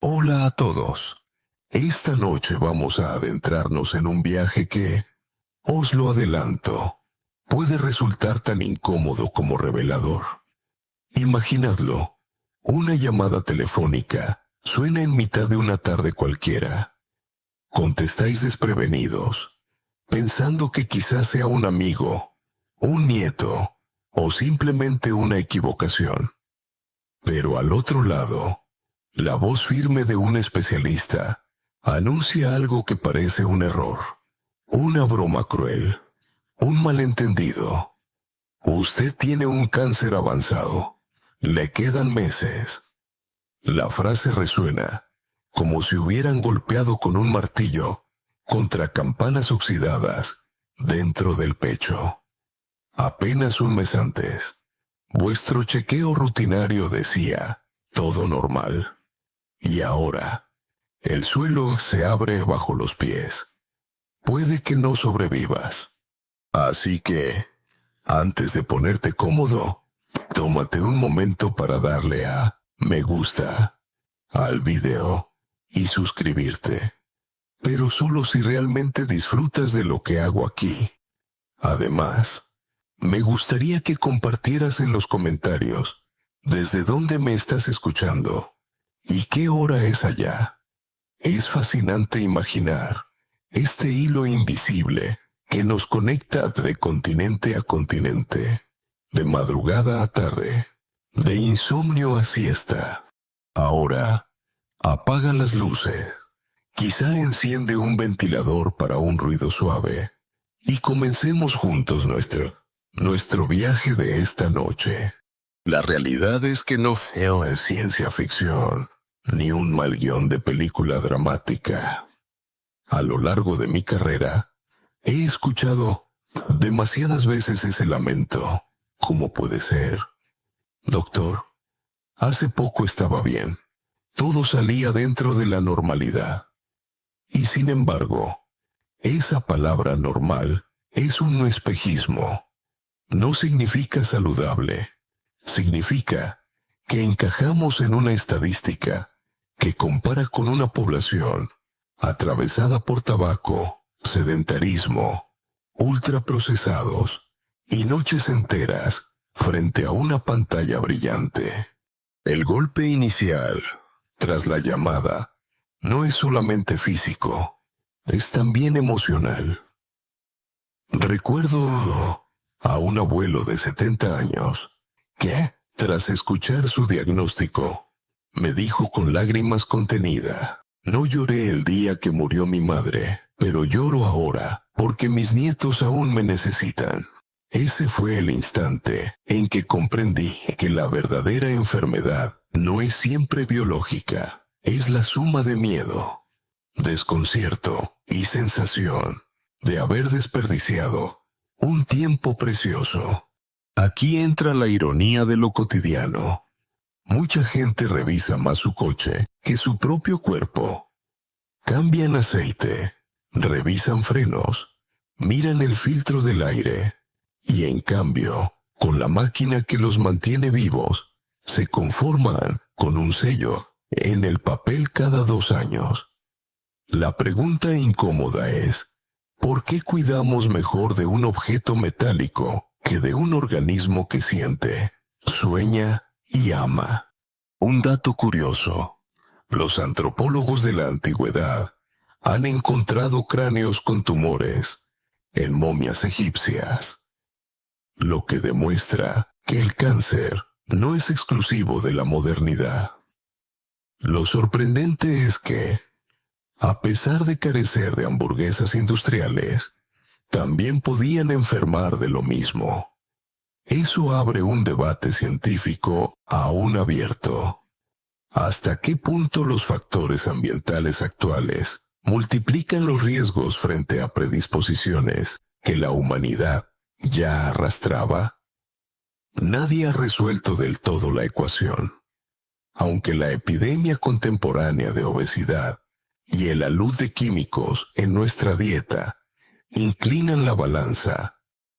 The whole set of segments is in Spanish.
Hola a todos. Esta noche vamos a adentrarnos en un viaje que, os lo adelanto, puede resultar tan incómodo como revelador. Imaginadlo. Una llamada telefónica suena en mitad de una tarde cualquiera. Contestáis desprevenidos, pensando que quizás sea un amigo, un nieto o simplemente una equivocación. Pero al otro lado, la voz firme de un especialista anuncia algo que parece un error, una broma cruel, un malentendido. Usted tiene un cáncer avanzado. Le quedan meses. La frase resuena como si hubieran golpeado con un martillo contra campanas oxidadas dentro del pecho. Apenas un mes antes, vuestro chequeo rutinario decía todo normal. Y ahora, el suelo se abre bajo los pies. Puede que no sobrevivas. Así que, antes de ponerte cómodo, tómate un momento para darle a me gusta al video y suscribirte. Pero solo si realmente disfrutas de lo que hago aquí. Además, me gustaría que compartieras en los comentarios desde dónde me estás escuchando y qué hora es allá. Es fascinante imaginar este hilo invisible que nos conecta de continente a continente, de madrugada a tarde, de insomnio a siesta. Ahora, apaga las luces. Quizá enciende un ventilador para un ruido suave y comencemos juntos nuestro viaje de esta noche. La realidad es que no veo en ciencia ficción, ni un mal guión de película dramática. A lo largo de mi carrera, he escuchado demasiadas veces ese lamento. ¿Cómo puede ser? Doctor, hace poco estaba bien. Todo salía dentro de la normalidad. Y sin embargo, esa palabra normal es un espejismo. No significa saludable. Significa que encajamos en una estadística que compara con una población atravesada por tabaco, sedentarismo, ultraprocesados y noches enteras frente a una pantalla brillante. El golpe inicial, tras la llamada, no es solamente físico, es también emocional. Recuerdo a un abuelo de 70 años que, tras escuchar su diagnóstico, me dijo con lágrimas contenidas: no lloré el día que murió mi madre, pero lloro ahora porque mis nietos aún me necesitan. Ese fue el instante en que comprendí que la verdadera enfermedad no es siempre biológica, es la suma de miedo, desconcierto y sensación de haber desperdiciado un tiempo precioso. Aquí entra la ironía de lo cotidiano. Mucha gente revisa más su coche que su propio cuerpo. Cambian aceite, revisan frenos, miran el filtro del aire y en cambio, con la máquina que los mantiene vivos, se conforman con un sello en el papel cada 2 años. La pregunta incómoda es, ¿por qué cuidamos mejor de un objeto metálico que de un organismo que siente, sueña y ama? Un dato curioso. Los antropólogos de la antigüedad han encontrado cráneos con tumores en momias egipcias, lo que demuestra que el cáncer no es exclusivo de la modernidad. Lo sorprendente es que, a pesar de carecer de hamburguesas industriales, también podían enfermar de lo mismo. Eso abre un debate científico aún abierto. ¿Hasta qué punto los factores ambientales actuales multiplican los riesgos frente a predisposiciones que la humanidad ya arrastraba? Nadie ha resuelto del todo la ecuación. Aunque la epidemia contemporánea de obesidad y el alud de químicos en nuestra dieta inclinan la balanza,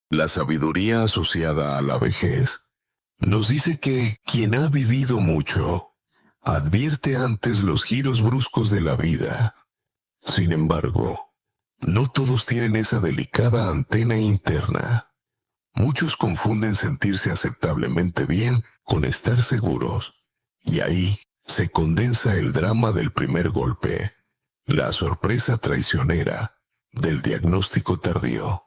la sabiduría asociada a la vejez nos dice que quien ha vivido mucho advierte antes los giros bruscos de la vida. Sin embargo, no todos tienen esa delicada antena interna. Muchos confunden sentirse aceptablemente bien con estar seguros, y ahí se condensa el drama del primer golpe, la sorpresa traicionera del diagnóstico tardío.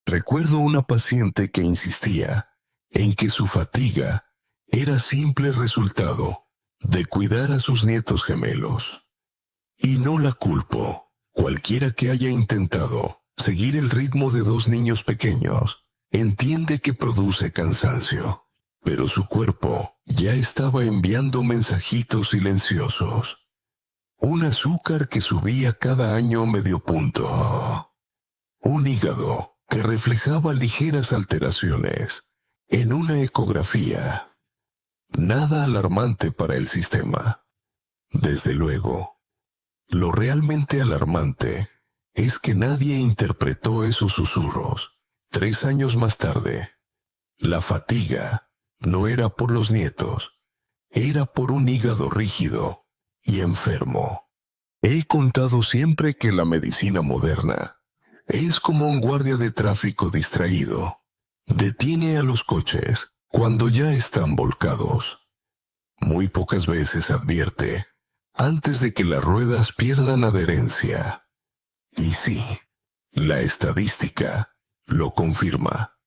Recuerdo una paciente que insistía en que su fatiga era simple resultado de cuidar a sus nietos gemelos. Y no la culpo. Cualquiera que haya intentado seguir el ritmo de 2 niños pequeños entiende que produce cansancio, pero su cuerpo ya estaba enviando mensajitos silenciosos. Un azúcar que subía cada año medio punto. Un hígado que reflejaba ligeras alteraciones en una ecografía. Nada alarmante para el sistema. Desde luego. Lo realmente alarmante es que nadie interpretó esos susurros. 3 años más tarde, la fatiga no era por los nietos, era por un hígado rígido y enfermo. He contado siempre que la medicina moderna es como un guardia de tráfico distraído. Detiene a los coches cuando ya están volcados. Muy pocas veces advierte antes de que las ruedas pierdan adherencia. Y sí, la estadística lo confirma.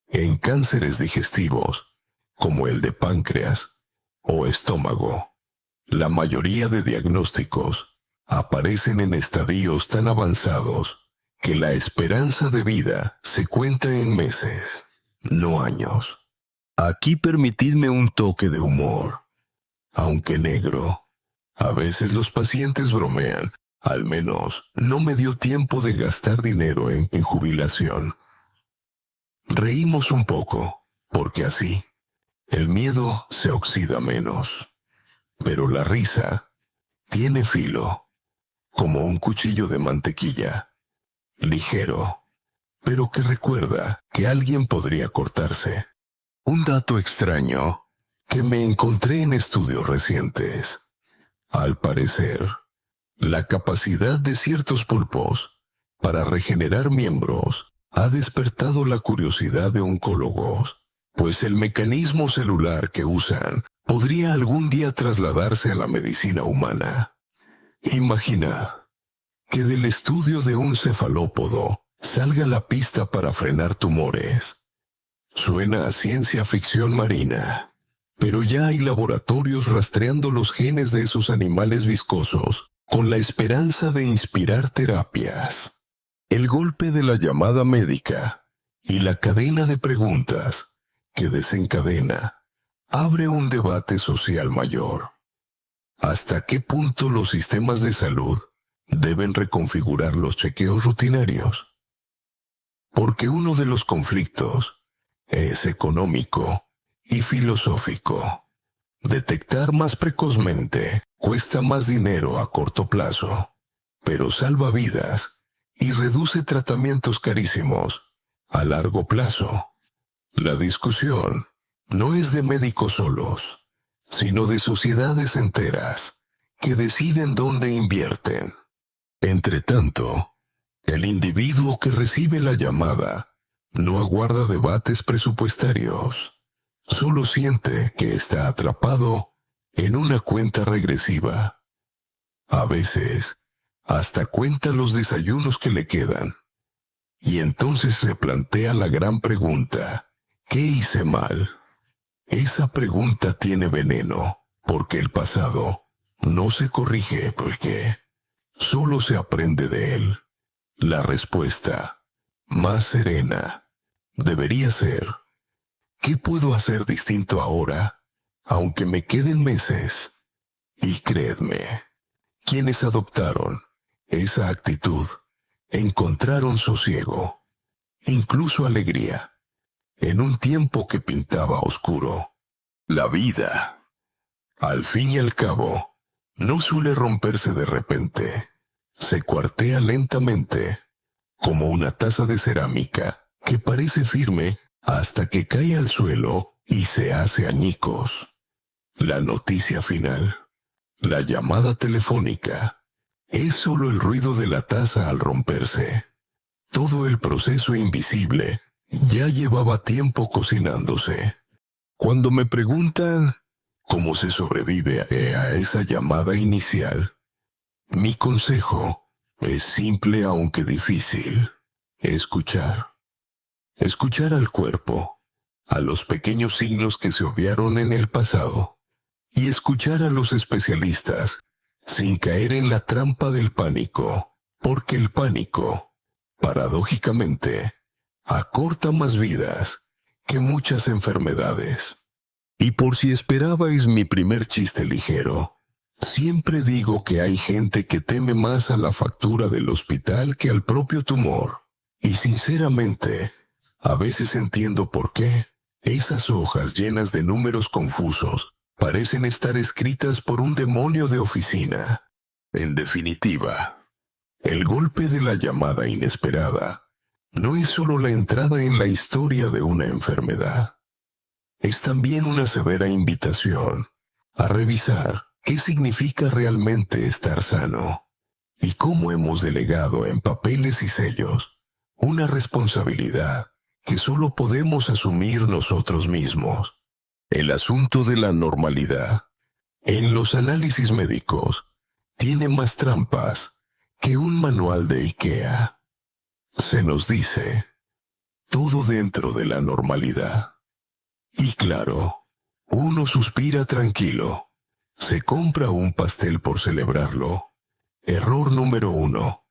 En cánceres digestivos, como el de páncreas o estómago, la mayoría de diagnósticos aparecen en estadios tan avanzados que la esperanza de vida se cuenta en meses, no años. Aquí permitidme un toque de humor, aunque negro. A veces los pacientes bromean. Al menos no me dio tiempo de gastar dinero en jubilación. Reímos un poco, porque así el miedo se oxida menos. Pero la risa tiene filo, como un cuchillo de mantequilla, ligero, pero que recuerda que alguien podría cortarse. Un dato extraño que me encontré en estudios recientes. Al parecer, la capacidad de ciertos pulpos para regenerar miembros ha despertado la curiosidad de oncólogos, pues el mecanismo celular que usan podría algún día trasladarse a la medicina humana. Imagina que del estudio de un cefalópodo salga la pista para frenar tumores. Suena a ciencia ficción marina. Pero ya hay laboratorios rastreando los genes de esos animales viscosos con la esperanza de inspirar terapias. El golpe de la llamada médica y la cadena de preguntas que desencadena abre un debate social mayor. ¿Hasta qué punto los sistemas de salud deben reconfigurar los chequeos rutinarios? Porque uno de los conflictos es económico y filosófico. Detectar más precozmente cuesta más dinero a corto plazo, pero salva vidas y reduce tratamientos carísimos a largo plazo. La discusión no es de médicos solos, sino de sociedades enteras que deciden dónde invierten. Entretanto, el individuo que recibe la llamada no aguarda debates presupuestarios. Solo siente que está atrapado en una cuenta regresiva. A veces, hasta cuenta los desayunos que le quedan. Y entonces se plantea la gran pregunta: ¿qué hice mal? Esa pregunta tiene veneno, porque el pasado no se corrige porque solo se aprende de él. La respuesta, más serena, debería ser: ¿qué puedo hacer distinto ahora, aunque me queden meses? Y créedme, quienes adoptaron esa actitud encontraron sosiego, incluso alegría, en un tiempo que pintaba oscuro. La vida, al fin y al cabo, no suele romperse de repente. Se cuartea lentamente, como una taza de cerámica que parece firme hasta que cae al suelo y se hace añicos. La noticia final: La llamada telefónica es solo el ruido de la taza al romperse. Todo el proceso invisible ya llevaba tiempo cocinándose. Cuando me preguntan cómo se sobrevive a esa llamada inicial, mi consejo es simple aunque difícil. Escuchar. Escuchar al cuerpo, a los pequeños signos que se obviaron en el pasado, y escuchar a los especialistas sin caer en la trampa del pánico, porque el pánico, paradójicamente, acorta más vidas que muchas enfermedades. Y por si esperabais mi primer chiste ligero, siempre digo que hay gente que teme más a la factura del hospital que al propio tumor. Y sinceramente, a veces entiendo por qué esas hojas llenas de números confusos parecen estar escritas por un demonio de oficina. En definitiva, el golpe de la llamada inesperada no es solo la entrada en la historia de una enfermedad. Es también una severa invitación a revisar qué significa realmente estar sano y cómo hemos delegado en papeles y sellos una responsabilidad que solo podemos asumir nosotros mismos. El asunto de la normalidad, en los análisis médicos, tiene más trampas que un manual de IKEA. Se nos dice, todo dentro de la normalidad. Y claro, uno suspira tranquilo, se compra un pastel por celebrarlo. Error número 1.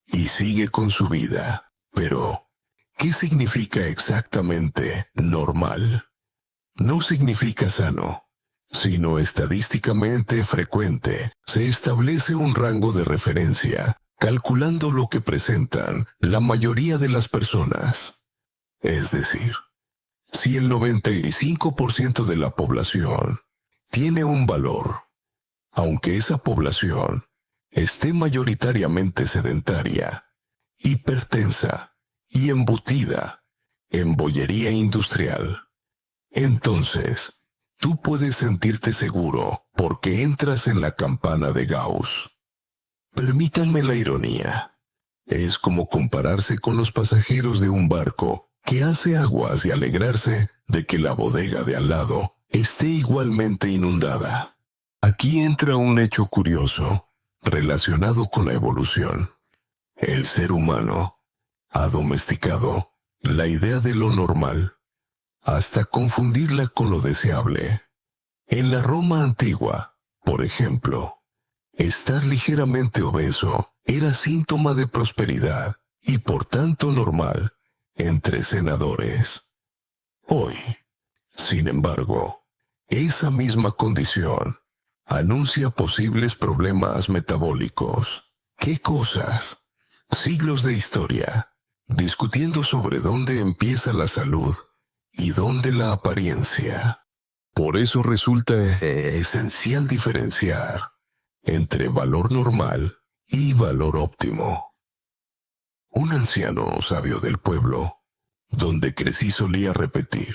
Y sigue con su vida. Pero, ¿qué significa exactamente normal? No significa sano, sino estadísticamente frecuente. Se establece un rango de referencia, calculando lo que presentan la mayoría de las personas. Es decir, si el 95% de la población tiene un valor, aunque esa población esté mayoritariamente sedentaria, hipertensa y embutida en bollería industrial, entonces tú puedes sentirte seguro porque entras en la campana de Gauss. Permítanme la ironía. Es como compararse con los pasajeros de un barco que hace aguas y alegrarse de que la bodega de al lado esté igualmente inundada. Aquí entra un hecho curioso relacionado con la evolución. El ser humano ha domesticado la idea de lo normal hasta confundirla con lo deseable. En la Roma antigua, por ejemplo, estar ligeramente obeso era síntoma de prosperidad y por tanto normal entre senadores. Hoy, sin embargo, esa misma condición anuncia posibles problemas metabólicos. ¿Qué cosas? Siglos de historia, discutiendo sobre dónde empieza la salud y dónde la apariencia. Por eso resulta esencial diferenciar entre valor normal y valor óptimo. Un anciano sabio del pueblo, donde crecí, solía repetir: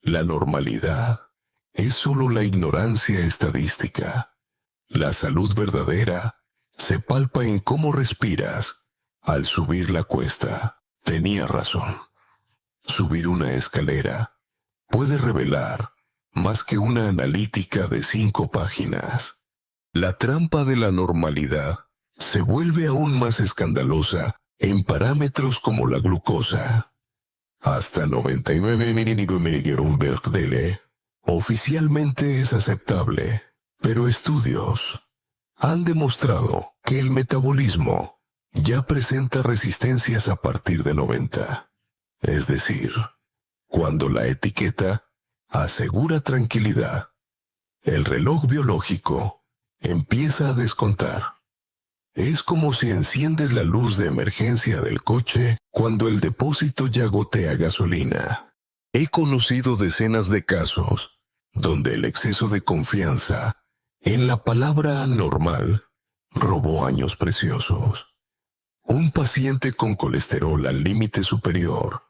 la normalidad es solo la ignorancia estadística. La salud verdadera se palpa en cómo respiras al subir la cuesta. Tenía razón. Subir una escalera puede revelar más que una analítica de 5 páginas. La trampa de la normalidad se vuelve aún más escandalosa en parámetros como la glucosa. Hasta 99 mg/dl oficialmente es aceptable, pero estudios han demostrado que el metabolismo ya presenta resistencias a partir de 90. Es decir, cuando la etiqueta asegura tranquilidad, el reloj biológico empieza a descontar. Es como si enciendes la luz de emergencia del coche cuando el depósito ya gotea gasolina. He conocido decenas de casos donde el exceso de confianza en la palabra normal robó años preciosos. Un paciente con colesterol al límite superior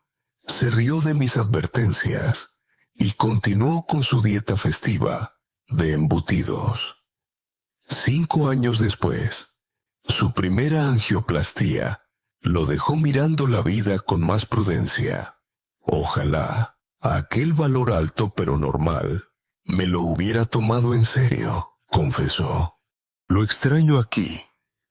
se rió de mis advertencias y continuó con su dieta festiva de embutidos. 5 años después, su primera angioplastía lo dejó mirando la vida con más prudencia. Ojalá aquel valor alto pero normal me lo hubiera tomado en serio, confesó. Lo extraño aquí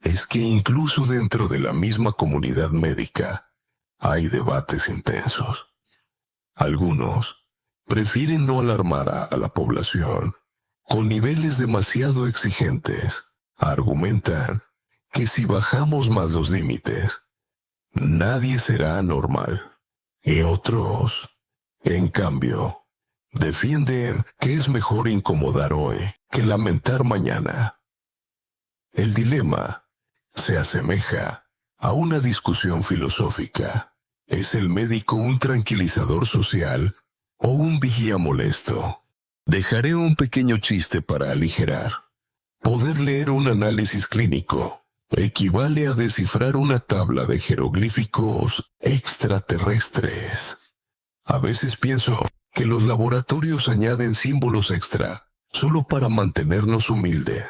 es que incluso dentro de la misma comunidad médica hay debates intensos. Algunos prefieren no alarmar a la población con niveles demasiado exigentes. Argumentan que si bajamos más los límites, nadie será normal. Y otros, en cambio, defienden que es mejor incomodar hoy que lamentar mañana. El dilema se asemeja a una discusión filosófica. ¿Es el médico un tranquilizador social o un vigía molesto? Dejaré un pequeño chiste para aligerar. Poder leer un análisis clínico equivale a descifrar una tabla de jeroglíficos extraterrestres. A veces pienso que los laboratorios añaden símbolos extra solo para mantenernos humildes.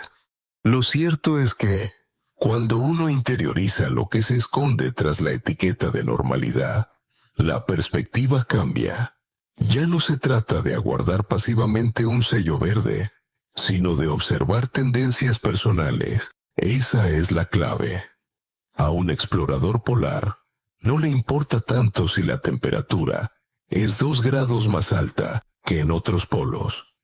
Lo cierto es que, cuando uno interioriza lo que se esconde tras la etiqueta de normalidad, la perspectiva cambia. Ya no se trata de aguardar pasivamente un sello verde, sino de observar tendencias personales. Esa es la clave. A un explorador polar no le importa tanto si la temperatura es 2 grados más alta que en otros polos.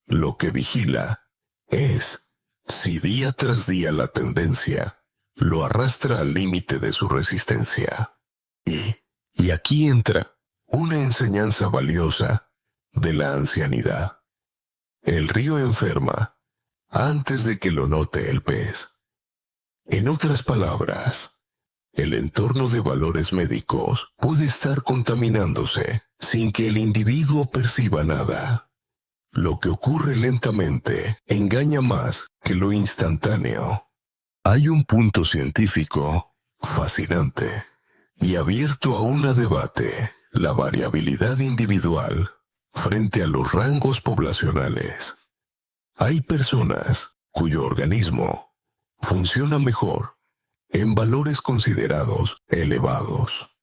Lo que vigila es si día tras día la tendencia lo arrastra al límite de su resistencia. Y aquí entra una enseñanza valiosa de la ancianidad. El río enferma antes de que lo note el pez. En otras palabras, el entorno de valores médicos puede estar contaminándose sin que el individuo perciba nada. Lo que ocurre lentamente engaña más que lo instantáneo. Hay un punto científico fascinante y abierto a un debate: la variabilidad individual frente a los rangos poblacionales. Hay personas cuyo organismo funciona mejor en valores considerados elevados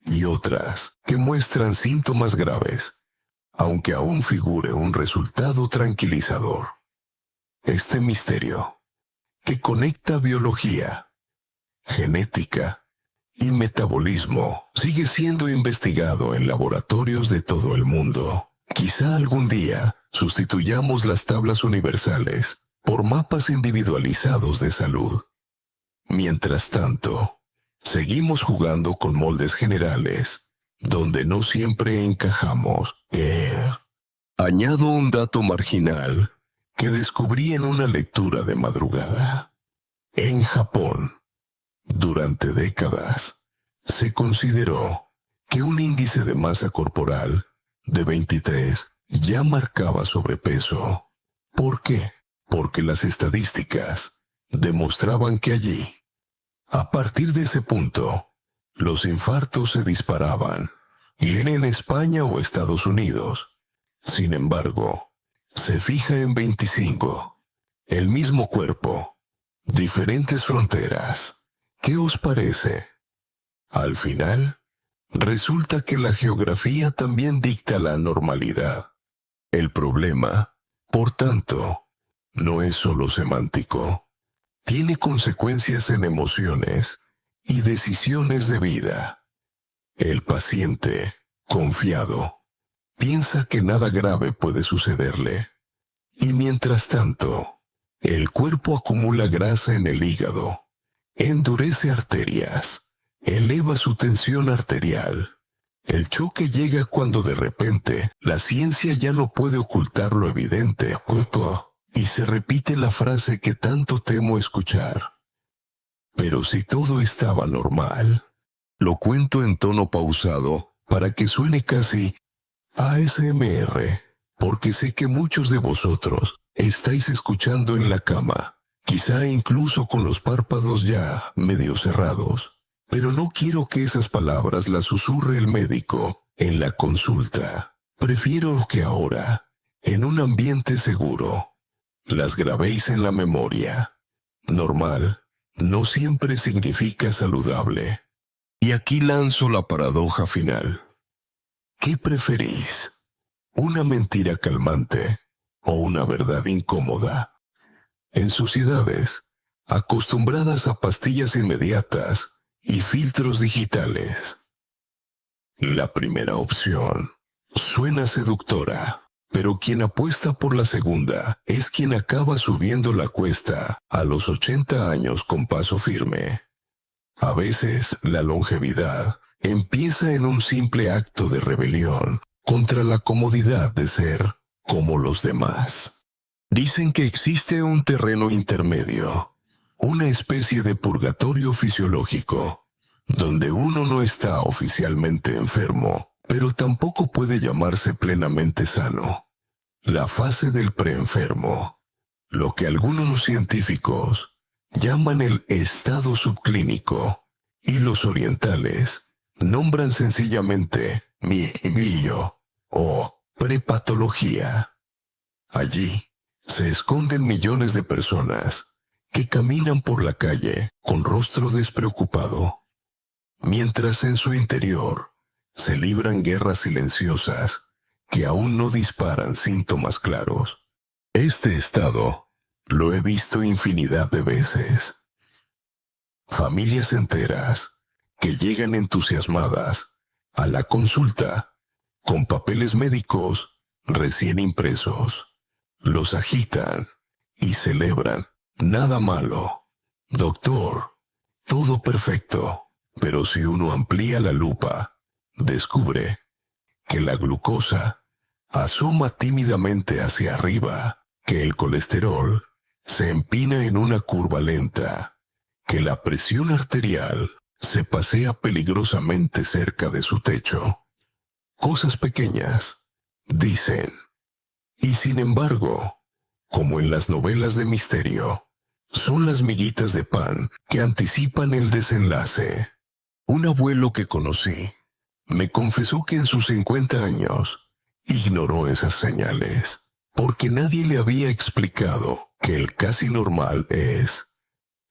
y otras que muestran síntomas graves, aunque aún figure un resultado tranquilizador. Este misterio, que conecta biología, genética y metabolismo, sigue siendo investigado en laboratorios de todo el mundo. Quizá algún día sustituyamos las tablas universales por mapas individualizados de salud. Mientras tanto, seguimos jugando con moldes generales, donde no siempre encajamos. Añado un dato marginal que descubrí en una lectura de madrugada. En Japón, durante décadas, se consideró que un índice de masa corporal de 23 ya marcaba sobrepeso. ¿Por qué? Porque las estadísticas demostraban que allí, a partir de ese punto, los infartos se disparaban, y en España o Estados Unidos. Sin embargo, se fija en 25. El mismo cuerpo, diferentes fronteras. ¿Qué os parece? Al final, resulta que la geografía también dicta la normalidad. El problema, por tanto, no es solo semántico. Tiene consecuencias en emociones y decisiones de vida. El paciente, confiado, piensa que nada grave puede sucederle. Y mientras tanto, el cuerpo acumula grasa en el hígado, endurece arterias, eleva su tensión arterial. El choque llega cuando de repente la ciencia ya no puede ocultar lo evidente, y se repite la frase que tanto temo escuchar. Pero si todo estaba normal. Lo cuento en tono pausado para que suene casi ASMR, porque sé que muchos de vosotros estáis escuchando en la cama, quizá incluso con los párpados ya medio cerrados. Pero no quiero que esas palabras las susurre el médico en la consulta. Prefiero que ahora, en un ambiente seguro, las grabéis en la memoria. Normal no siempre significa saludable. Y aquí lanzo la paradoja final. ¿Qué preferís? ¿Una mentira calmante o una verdad incómoda? En sociedades acostumbradas a pastillas inmediatas y filtros digitales, la primera opción suena seductora, pero quien apuesta por la segunda es quien acaba subiendo la cuesta a los 80 años con paso firme. A veces la longevidad empieza en un simple acto de rebelión contra la comodidad de ser como los demás. Dicen que existe un terreno intermedio, una especie de purgatorio fisiológico, donde uno no está oficialmente enfermo, pero tampoco puede llamarse plenamente sano. La fase del preenfermo, lo que algunos científicos llaman el estado subclínico, y los orientales nombran sencillamente mieguillo o prepatología. Allí se esconden millones de personas que caminan por la calle con rostro despreocupado, mientras en su interior se libran guerras silenciosas que aún no disparan síntomas claros. Este estado lo he visto infinidad de veces. Familias enteras que llegan entusiasmadas a la consulta con papeles médicos recién impresos. Los agitan y celebran. Nada malo. Doctor, todo perfecto. Pero si uno amplía la lupa, descubre que la glucosa asoma tímidamente hacia arriba, que el colesterol se empina en una curva lenta, que la presión arterial se pasea peligrosamente cerca de su techo. Cosas pequeñas, dicen. Y sin embargo, como en las novelas de misterio, son las miguitas de pan que anticipan el desenlace. Un abuelo que conocí me confesó que en sus 50 años ignoró esas señales, porque nadie le había explicado que el casi normal es,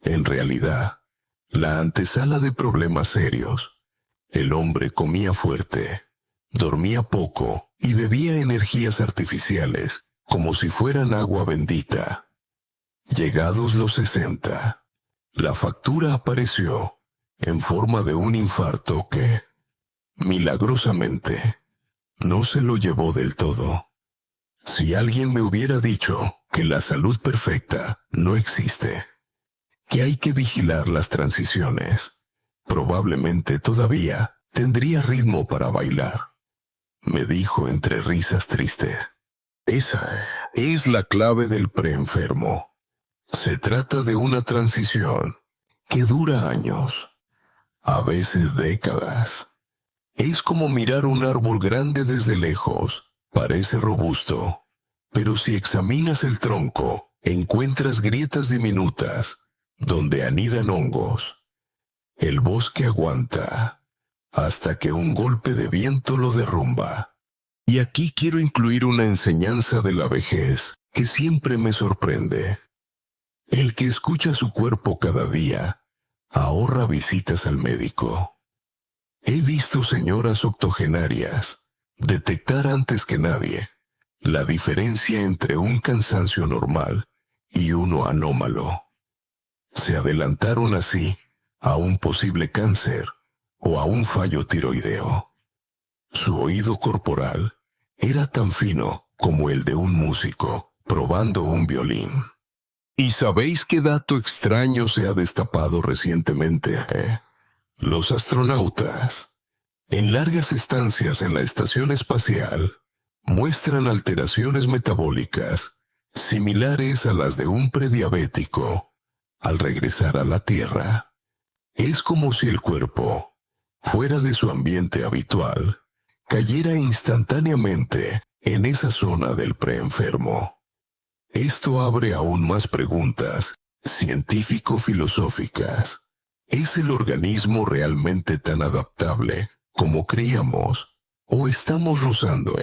en realidad, la antesala de problemas serios. El hombre comía fuerte, dormía poco y bebía energías artificiales como si fueran agua bendita. Llegados los 60, la factura apareció en forma de un infarto que, milagrosamente, no se lo llevó del todo. Si alguien me hubiera dicho que la salud perfecta no existe, que hay que vigilar las transiciones, probablemente todavía tendría ritmo para bailar, me dijo entre risas tristes. Esa es la clave del preenfermo. Se trata de una transición que dura años, a veces décadas. Es como mirar un árbol grande desde lejos. Parece robusto, pero si examinas el tronco, encuentras grietas diminutas donde anidan hongos. El bosque aguanta hasta que un golpe de viento lo derrumba. Y aquí quiero incluir una enseñanza de la vejez que siempre me sorprende. El que escucha su cuerpo cada día ahorra visitas al médico. He visto señoras octogenarias detectar antes que nadie la diferencia entre un cansancio normal y uno anómalo. Se adelantaron así a un posible cáncer o a un fallo tiroideo. Su oído corporal era tan fino como el de un músico probando un violín. ¿Y sabéis qué dato extraño se ha destapado recientemente? Los astronautas, en largas estancias en la estación espacial, muestran alteraciones metabólicas similares a las de un prediabético al regresar a la Tierra. Es como si el cuerpo, fuera de su ambiente habitual, cayera instantáneamente en esa zona del preenfermo. Esto abre aún más preguntas científico-filosóficas. ¿Es el organismo realmente tan adaptable como creíamos? ¿O estamos rozando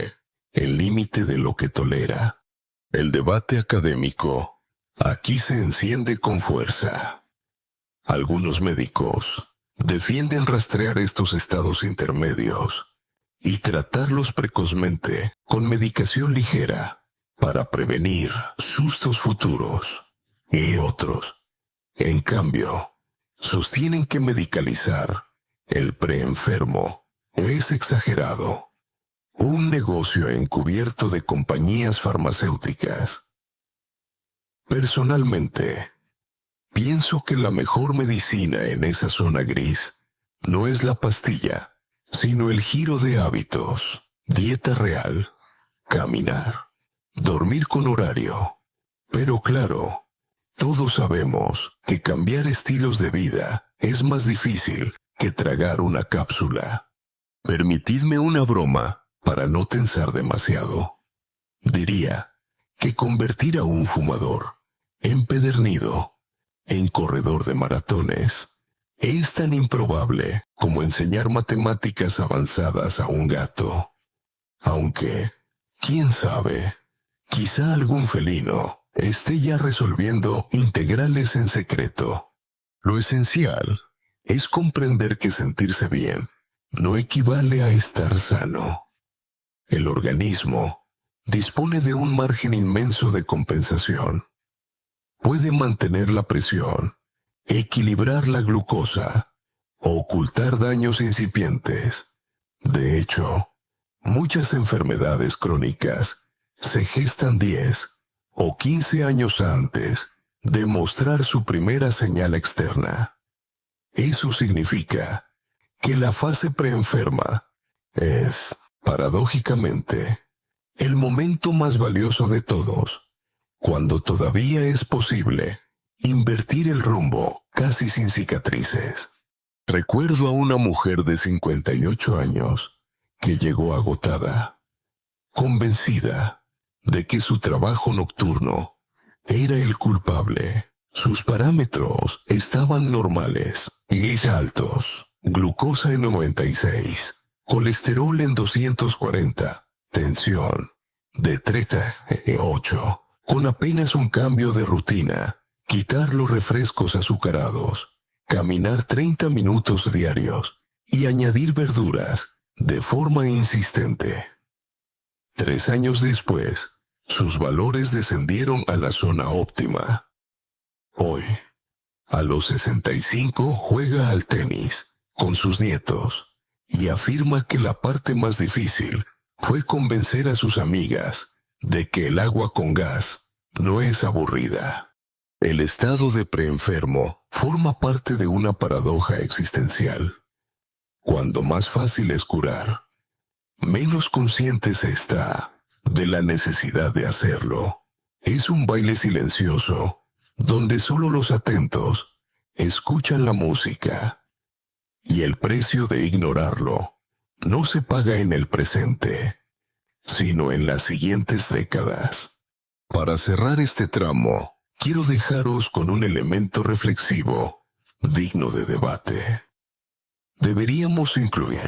el límite de lo que tolera? El debate académico aquí se enciende con fuerza. Algunos médicos defienden rastrear estos estados intermedios y tratarlos precozmente con medicación ligera para prevenir sustos futuros. Y otros, en cambio, sostienen que medicalizar el preenfermo es exagerado, un negocio encubierto de compañías farmacéuticas. Personalmente, pienso que la mejor medicina en esa zona gris no es la pastilla, sino el giro de hábitos, dieta real, caminar, dormir con horario. Pero claro, todos sabemos que cambiar estilos de vida es más difícil que tragar una cápsula. Permitidme una broma para no tensar demasiado. Diría que convertir a un fumador empedernido en corredor de maratones es tan improbable como enseñar matemáticas avanzadas a un gato. Aunque, quién sabe, quizá algún felino esté ya resolviendo integrales en secreto. Lo esencial es comprender que sentirse bien no equivale a estar sano. El organismo dispone de un margen inmenso de compensación. Puede mantener la presión, equilibrar la glucosa, ocultar daños incipientes. De hecho, muchas enfermedades crónicas se gestan 10 o 15 años antes de mostrar su primera señal externa. Eso significa que la fase preenferma es, paradójicamente, el momento más valioso de todos, cuando todavía es posible invertir el rumbo casi sin cicatrices. Recuerdo a una mujer de 58 años que llegó agotada, convencida de que su trabajo nocturno era el culpable. Sus parámetros estaban normales, gis altos, glucosa en 96, colesterol en 240, tensión de 38, con apenas un cambio de rutina, quitar los refrescos azucarados, caminar 30 minutos diarios y añadir verduras de forma insistente. 3 años después, sus valores descendieron a la zona óptima. Hoy, a los 65, juega al tenis con sus nietos y afirma que la parte más difícil fue convencer a sus amigas de que el agua con gas no es aburrida. El estado de preenfermo forma parte de una paradoja existencial. Cuando más fácil es curar, menos consciente se está de la necesidad de hacerlo. Es un baile silencioso, donde solo los atentos escuchan la música. Y el precio de ignorarlo no se paga en el presente, sino en las siguientes décadas. Para cerrar este tramo, quiero dejaros con un elemento reflexivo, digno de debate. Deberíamos incluir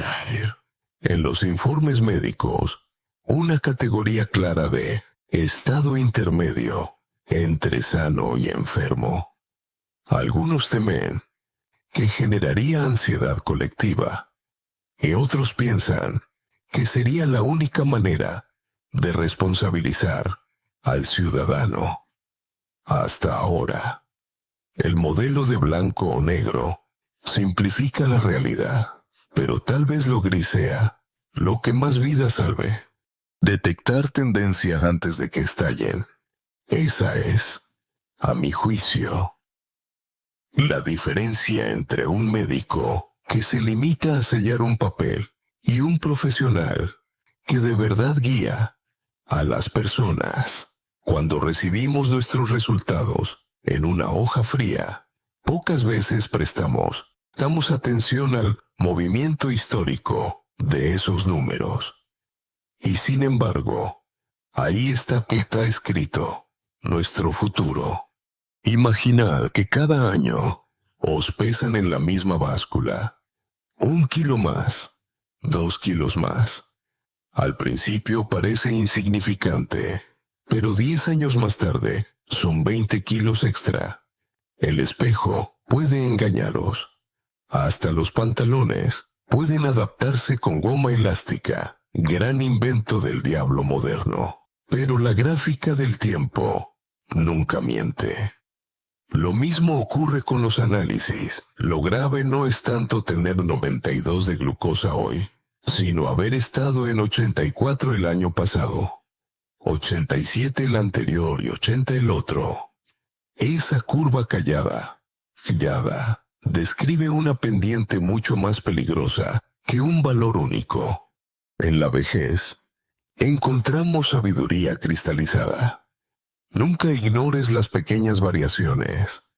en los informes médicos una categoría clara de estado intermedio entre sano y enfermo. Algunos temen que generaría ansiedad colectiva, y otros piensan que sería la única manera de responsabilizar al ciudadano. Hasta ahora, el modelo de blanco o negro simplifica la realidad, pero tal vez lo gris sea lo que más vidas salve. Detectar tendencias antes de que estallen. Esa es, a mi juicio, la diferencia entre un médico que se limita a sellar un papel y un profesional que de verdad guía a las personas. Cuando recibimos nuestros resultados en una hoja fría, pocas veces damos atención al movimiento histórico de esos números. Y sin embargo, ahí está escrito nuestro futuro. Imaginad que cada año os pesan en la misma báscula 1 kilo más, 2 kilos más. Al principio parece insignificante, pero 10 años más tarde son 20 kilos extra. El espejo puede engañaros. Hasta los pantalones pueden adaptarse con goma elástica, gran invento del diablo moderno. Pero la gráfica del tiempo nunca miente. Lo mismo ocurre con los análisis. Lo grave no es tanto tener 92 de glucosa hoy, sino haber estado en 84 el año pasado, 87 el anterior y 80 el otro. Esa curva callada, describe una pendiente mucho más peligrosa que un valor único. En la vejez, encontramos sabiduría cristalizada. Nunca ignores las pequeñas variaciones,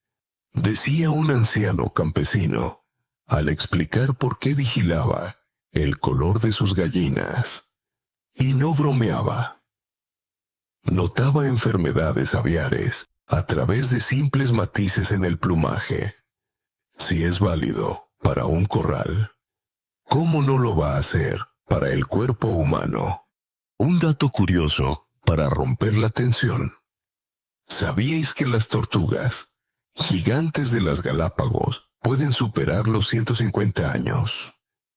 decía un anciano campesino al explicar por qué vigilaba el color de sus gallinas. Y no bromeaba. Notaba enfermedades aviares a través de simples matices en el plumaje. Si es válido para un corral, ¿cómo no lo va a hacer para el cuerpo humano? Un dato curioso para romper la tensión. ¿Sabíais que las tortugas, gigantes de las Galápagos, pueden superar los 150 años?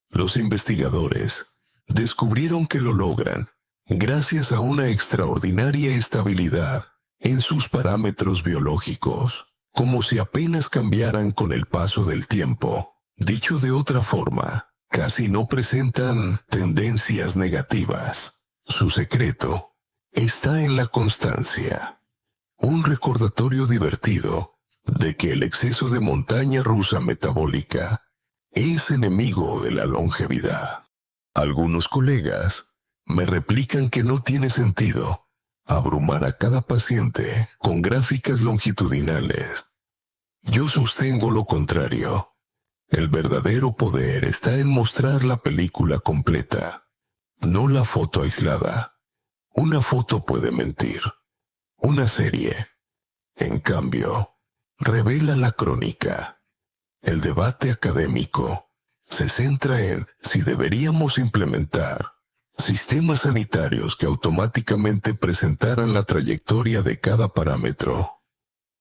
Los investigadores descubrieron que lo logran gracias a una extraordinaria estabilidad en sus parámetros biológicos, como si apenas cambiaran con el paso del tiempo. Dicho de otra forma, casi no presentan tendencias negativas. Su secreto está en la constancia. Un recordatorio divertido de que el exceso de montaña rusa metabólica es enemigo de la longevidad. Algunos colegas me replican que no tiene sentido abrumar a cada paciente con gráficas longitudinales. Yo sostengo lo contrario. El verdadero poder está en mostrar la película completa, no la foto aislada. Una foto puede mentir. Una serie, en cambio, revela la crónica. El debate académico se centra en si deberíamos implementar sistemas sanitarios que automáticamente presentaran la trayectoria de cada parámetro.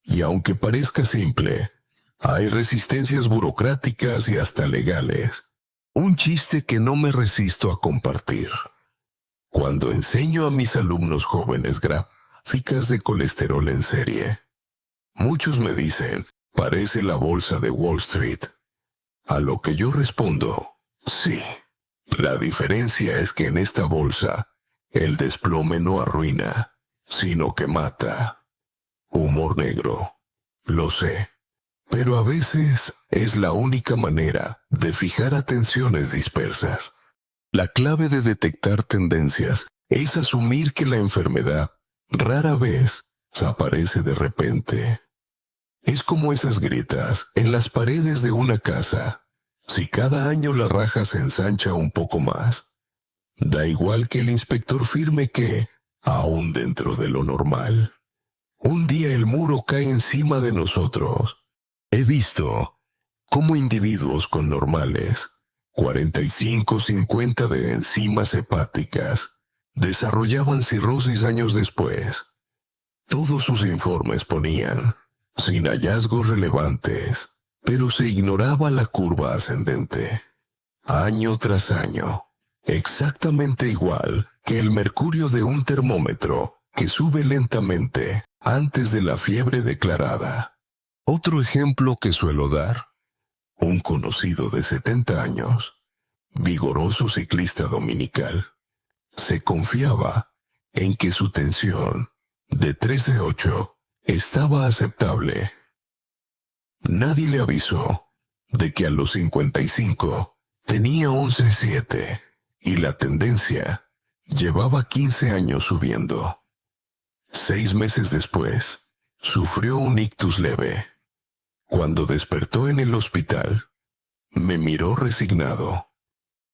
Y aunque parezca simple, hay resistencias burocráticas y hasta legales. Un chiste que no me resisto a compartir. Cuando enseño a mis alumnos jóvenes gráficas de colesterol en serie, muchos me dicen, parece la bolsa de Wall Street. A lo que yo respondo, sí. La diferencia es que en esta bolsa, el desplome no arruina, sino que mata. Humor negro. Lo sé. Pero a veces es la única manera de fijar atenciones dispersas. La clave de detectar tendencias es asumir que la enfermedad rara vez aparece de repente. Es como esas grietas en las paredes de una casa. Si cada año la raja se ensancha un poco más, da igual que el inspector firme que, aún dentro de lo normal, un día el muro cae encima de nosotros. He visto cómo individuos con normales 45-50 de enzimas hepáticas desarrollaban cirrosis años después. Todos sus informes ponían, sin hallazgos relevantes, pero se ignoraba la curva ascendente. Año tras año, exactamente igual que el mercurio de un termómetro que sube lentamente antes de la fiebre declarada. Otro ejemplo que suelo dar. Un conocido de 70 años, vigoroso ciclista dominical, se confiaba en que su tensión de 13,8 estaba aceptable. Nadie le avisó de que a los 55 tenía 11,7 y la tendencia llevaba 15 años subiendo. 6 meses después, sufrió un ictus leve. Cuando despertó en el hospital, me miró resignado.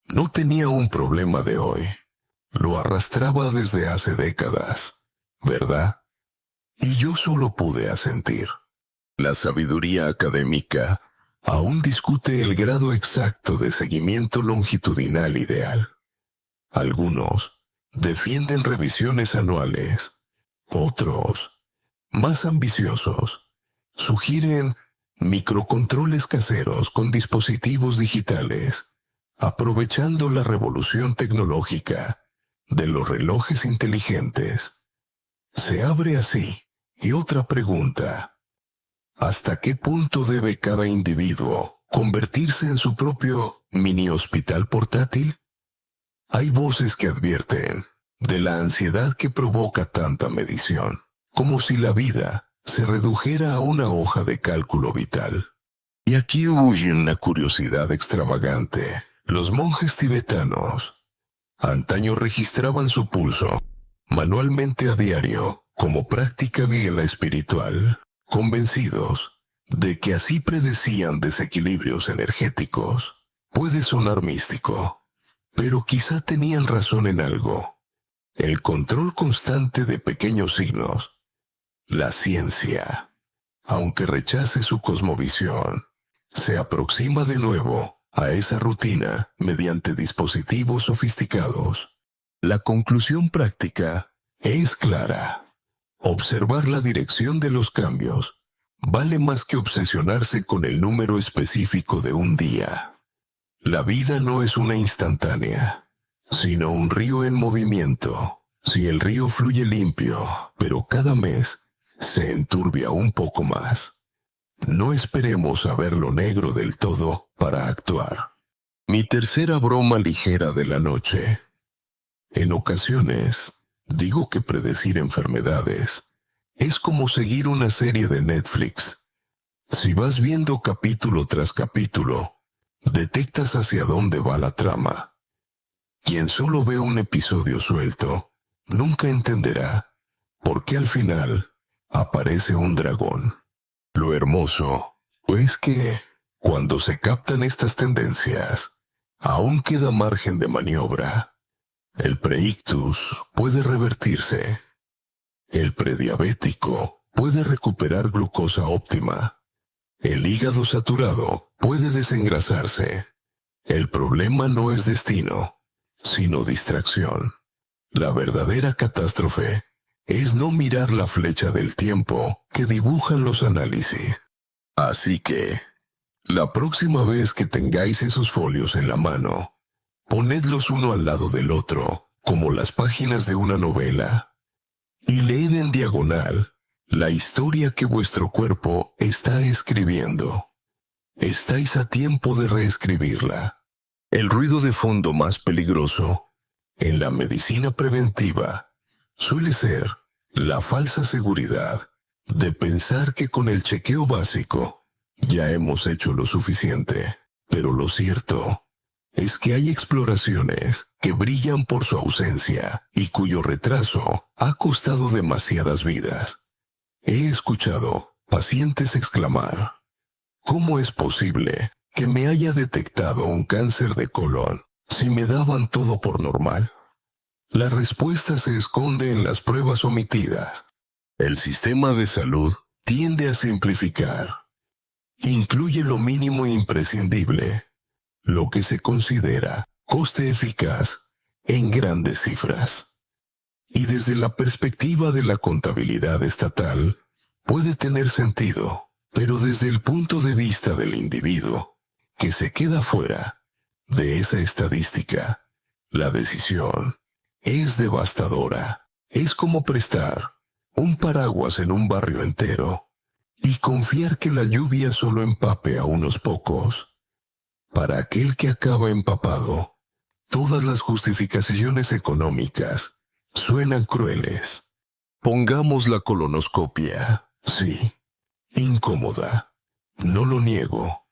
No tenía un problema de hoy. Lo arrastraba desde hace décadas, ¿verdad? Y yo solo pude asentir. La sabiduría académica aún discute el grado exacto de seguimiento longitudinal ideal. Algunos defienden revisiones anuales, Otros, más ambiciosos, sugieren microcontroles caseros con dispositivos digitales, aprovechando la revolución tecnológica de los relojes inteligentes. Se abre así, y otra pregunta: ¿hasta qué punto debe cada individuo convertirse en su propio mini hospital portátil? Hay voces que advierten de la ansiedad que provoca tanta medición, como si la vida se redujera a una hoja de cálculo vital. Y aquí huye una curiosidad extravagante. Los monjes tibetanos antaño registraban su pulso manualmente a diario como práctica guía espiritual, convencidos de que así predecían desequilibrios energéticos. Puede sonar místico, pero quizá tenían razón en algo. El control constante de pequeños signos. La ciencia, aunque rechace su cosmovisión, se aproxima de nuevo a esa rutina mediante dispositivos sofisticados. La conclusión práctica es clara. Observar la dirección de los cambios vale más que obsesionarse con el número específico de un día. La vida no es una instantánea, sino un río en movimiento. Si el río fluye limpio, pero cada mes se enturbia un poco más, no esperemos a verlo negro del todo para actuar. Mi tercera broma ligera de la noche. En ocasiones, digo que predecir enfermedades es como seguir una serie de Netflix. Si vas viendo capítulo tras capítulo, detectas hacia dónde va la trama. Quien solo ve un episodio suelto, nunca entenderá por qué al final aparece un dragón. Lo hermoso es que, cuando se captan estas tendencias, aún queda margen de maniobra. El preictus puede revertirse. El prediabético puede recuperar glucosa óptima. El hígado saturado puede desengrasarse. El problema no es destino, sino distracción. La verdadera catástrofe es no mirar la flecha del tiempo que dibujan los análisis. Así que, la próxima vez que tengáis esos folios en la mano, ponedlos uno al lado del otro, como las páginas de una novela, y leed en diagonal la historia que vuestro cuerpo está escribiendo. Estáis a tiempo de reescribirla. El ruido de fondo más peligroso en la medicina preventiva suele ser la falsa seguridad de pensar que con el chequeo básico ya hemos hecho lo suficiente. Pero lo cierto es que hay exploraciones que brillan por su ausencia y cuyo retraso ha costado demasiadas vidas. He escuchado pacientes exclamar: ¿cómo es posible que me haya detectado un cáncer de colon si me daban todo por normal? La respuesta se esconde en las pruebas omitidas. El sistema de salud tiende a simplificar. Incluye lo mínimo imprescindible, lo que se considera coste eficaz en grandes cifras. Y desde la perspectiva de la contabilidad estatal, puede tener sentido, pero desde el punto de vista del individuo, que se queda fuera de esa estadística, la decisión es devastadora. Es como prestar un paraguas en un barrio entero y confiar que la lluvia solo empape a unos pocos. Para aquel que acaba empapado, todas las justificaciones económicas suenan crueles. Pongamos la colonoscopia. Sí, incómoda. No lo niego.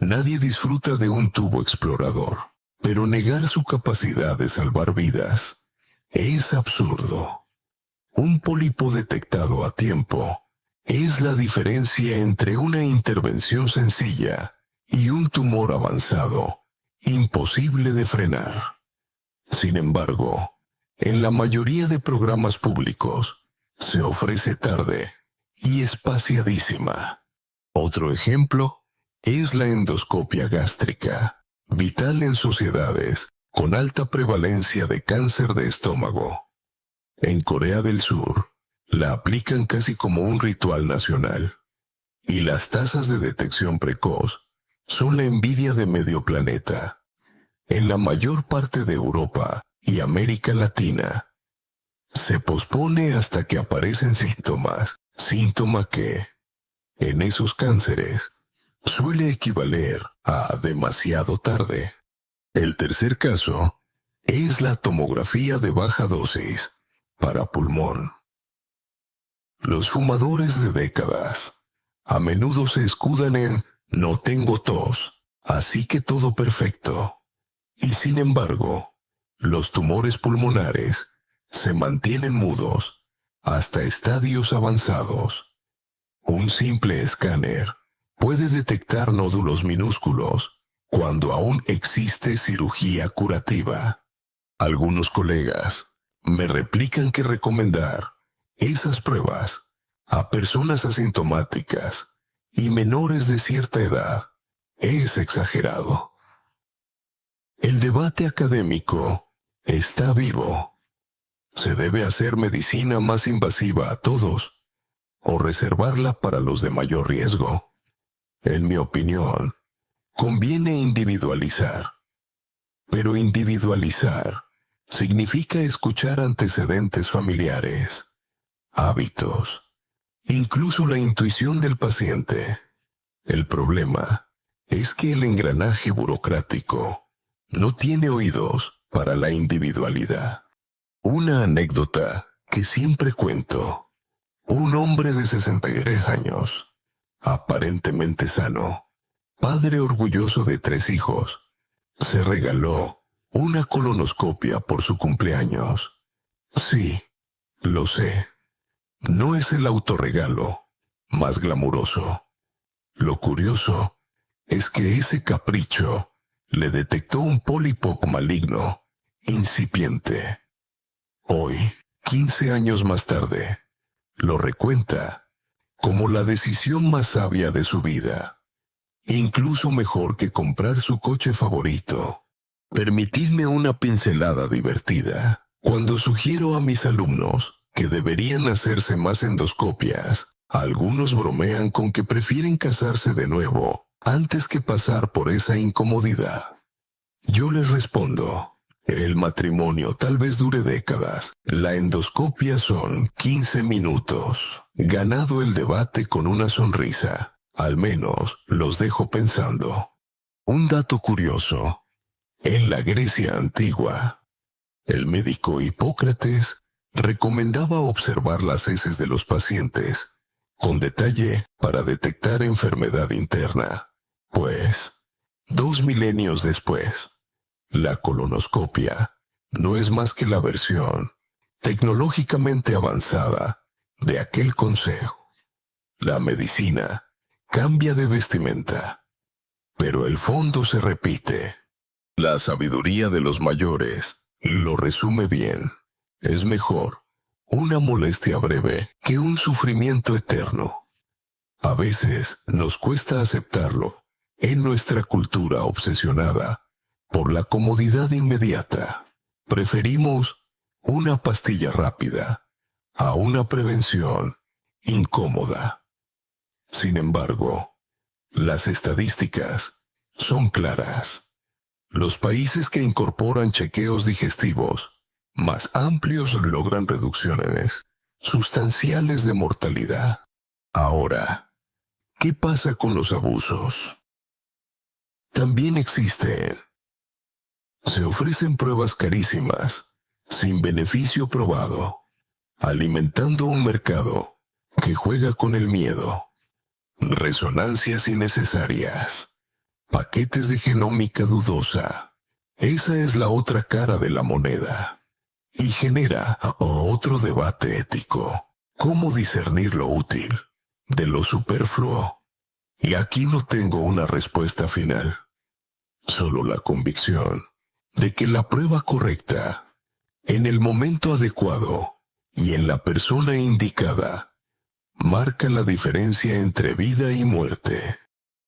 Nadie disfruta de un tubo explorador, pero negar su capacidad de salvar vidas es absurdo. Un pólipo detectado a tiempo es la diferencia entre una intervención sencilla y un tumor avanzado, imposible de frenar. Sin embargo, en la mayoría de programas públicos, se ofrece tarde y espaciadísima. Otro ejemplo es la endoscopia gástrica, vital en sociedades con alta prevalencia de cáncer de estómago. En Corea del Sur, La aplican casi como un ritual nacional. Y las tasas de detección precoz son la envidia de medio planeta. En la mayor parte de Europa y América Latina, se pospone hasta que aparecen síntomas, síntoma que, en esos cánceres, suele equivaler a demasiado tarde. El tercer caso es la tomografía de baja dosis para pulmón. Los fumadores de décadas a menudo se escudan en "no tengo tos, así que todo perfecto". Y sin embargo, los tumores pulmonares se mantienen mudos hasta estadios avanzados. Un simple escáner puede detectar nódulos minúsculos cuando aún existe cirugía curativa. Algunos colegas me replican que recomendar esas pruebas a personas asintomáticas y menores de cierta edad es exagerado. El debate académico está vivo. ¿Se debe hacer medicina más invasiva a todos o reservarla para los de mayor riesgo? En mi opinión, conviene individualizar. Pero individualizar significa escuchar antecedentes familiares, hábitos, incluso la intuición del paciente. El problema es que el engranaje burocrático no tiene oídos para la individualidad. Una anécdota que siempre cuento. Un hombre de 63 años, aparentemente sano, padre orgulloso de 3 hijos, se regaló una colonoscopia por su cumpleaños. Sí, lo sé. No es el autorregalo más glamuroso. Lo curioso es que ese capricho le detectó un pólipo maligno, incipiente. Hoy, 15 años más tarde, lo recuenta como la decisión más sabia de su vida. Incluso mejor que comprar su coche favorito. Permitidme una pincelada divertida. Cuando sugiero a mis alumnos que deberían hacerse más endoscopias, algunos bromean con que prefieren casarse de nuevo antes que pasar por esa incomodidad. Yo les respondo, el matrimonio tal vez dure décadas. La endoscopia son 15 minutos. Ganado el debate con una sonrisa. Al menos los dejo pensando. Un dato curioso. En la Grecia antigua, el médico Hipócrates recomendaba observar las heces de los pacientes con detalle para detectar enfermedad interna. Pues, 2 milenios después, la colonoscopia no es más que la versión tecnológicamente avanzada de aquel consejo. La medicina cambia de vestimenta, pero el fondo se repite. La sabiduría de los mayores lo resume bien. Es mejor una molestia breve que un sufrimiento eterno. A veces nos cuesta aceptarlo en nuestra cultura obsesionada por la comodidad inmediata. Preferimos una pastilla rápida a una prevención incómoda. Sin embargo, las estadísticas son claras. Los países que incorporan chequeos digestivos más amplios logran reducciones sustanciales de mortalidad. Ahora, ¿qué pasa con los abusos? También existen. Se ofrecen pruebas carísimas, sin beneficio probado, alimentando un mercado que juega con el miedo. Resonancias innecesarias. Paquetes de genómica dudosa. Esa es la otra cara de la moneda. Y genera otro debate ético. ¿Cómo discernir lo útil de lo superfluo? Y aquí no tengo una respuesta final. Solo la convicción de que la prueba correcta, en el momento adecuado y en la persona indicada, marca la diferencia entre vida y muerte.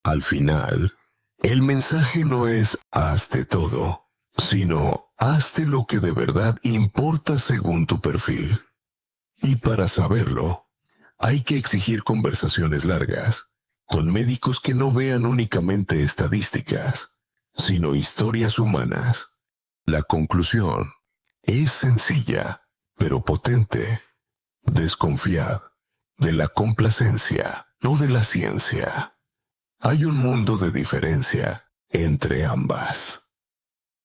Al final, el mensaje no es hazte todo, sino hazte lo que de verdad importa según tu perfil. Y para saberlo, hay que exigir conversaciones largas, con médicos que no vean únicamente estadísticas, sino historias humanas. La conclusión es sencilla, pero potente. Desconfiad de la complacencia, no de la ciencia. Hay un mundo de diferencia entre ambas.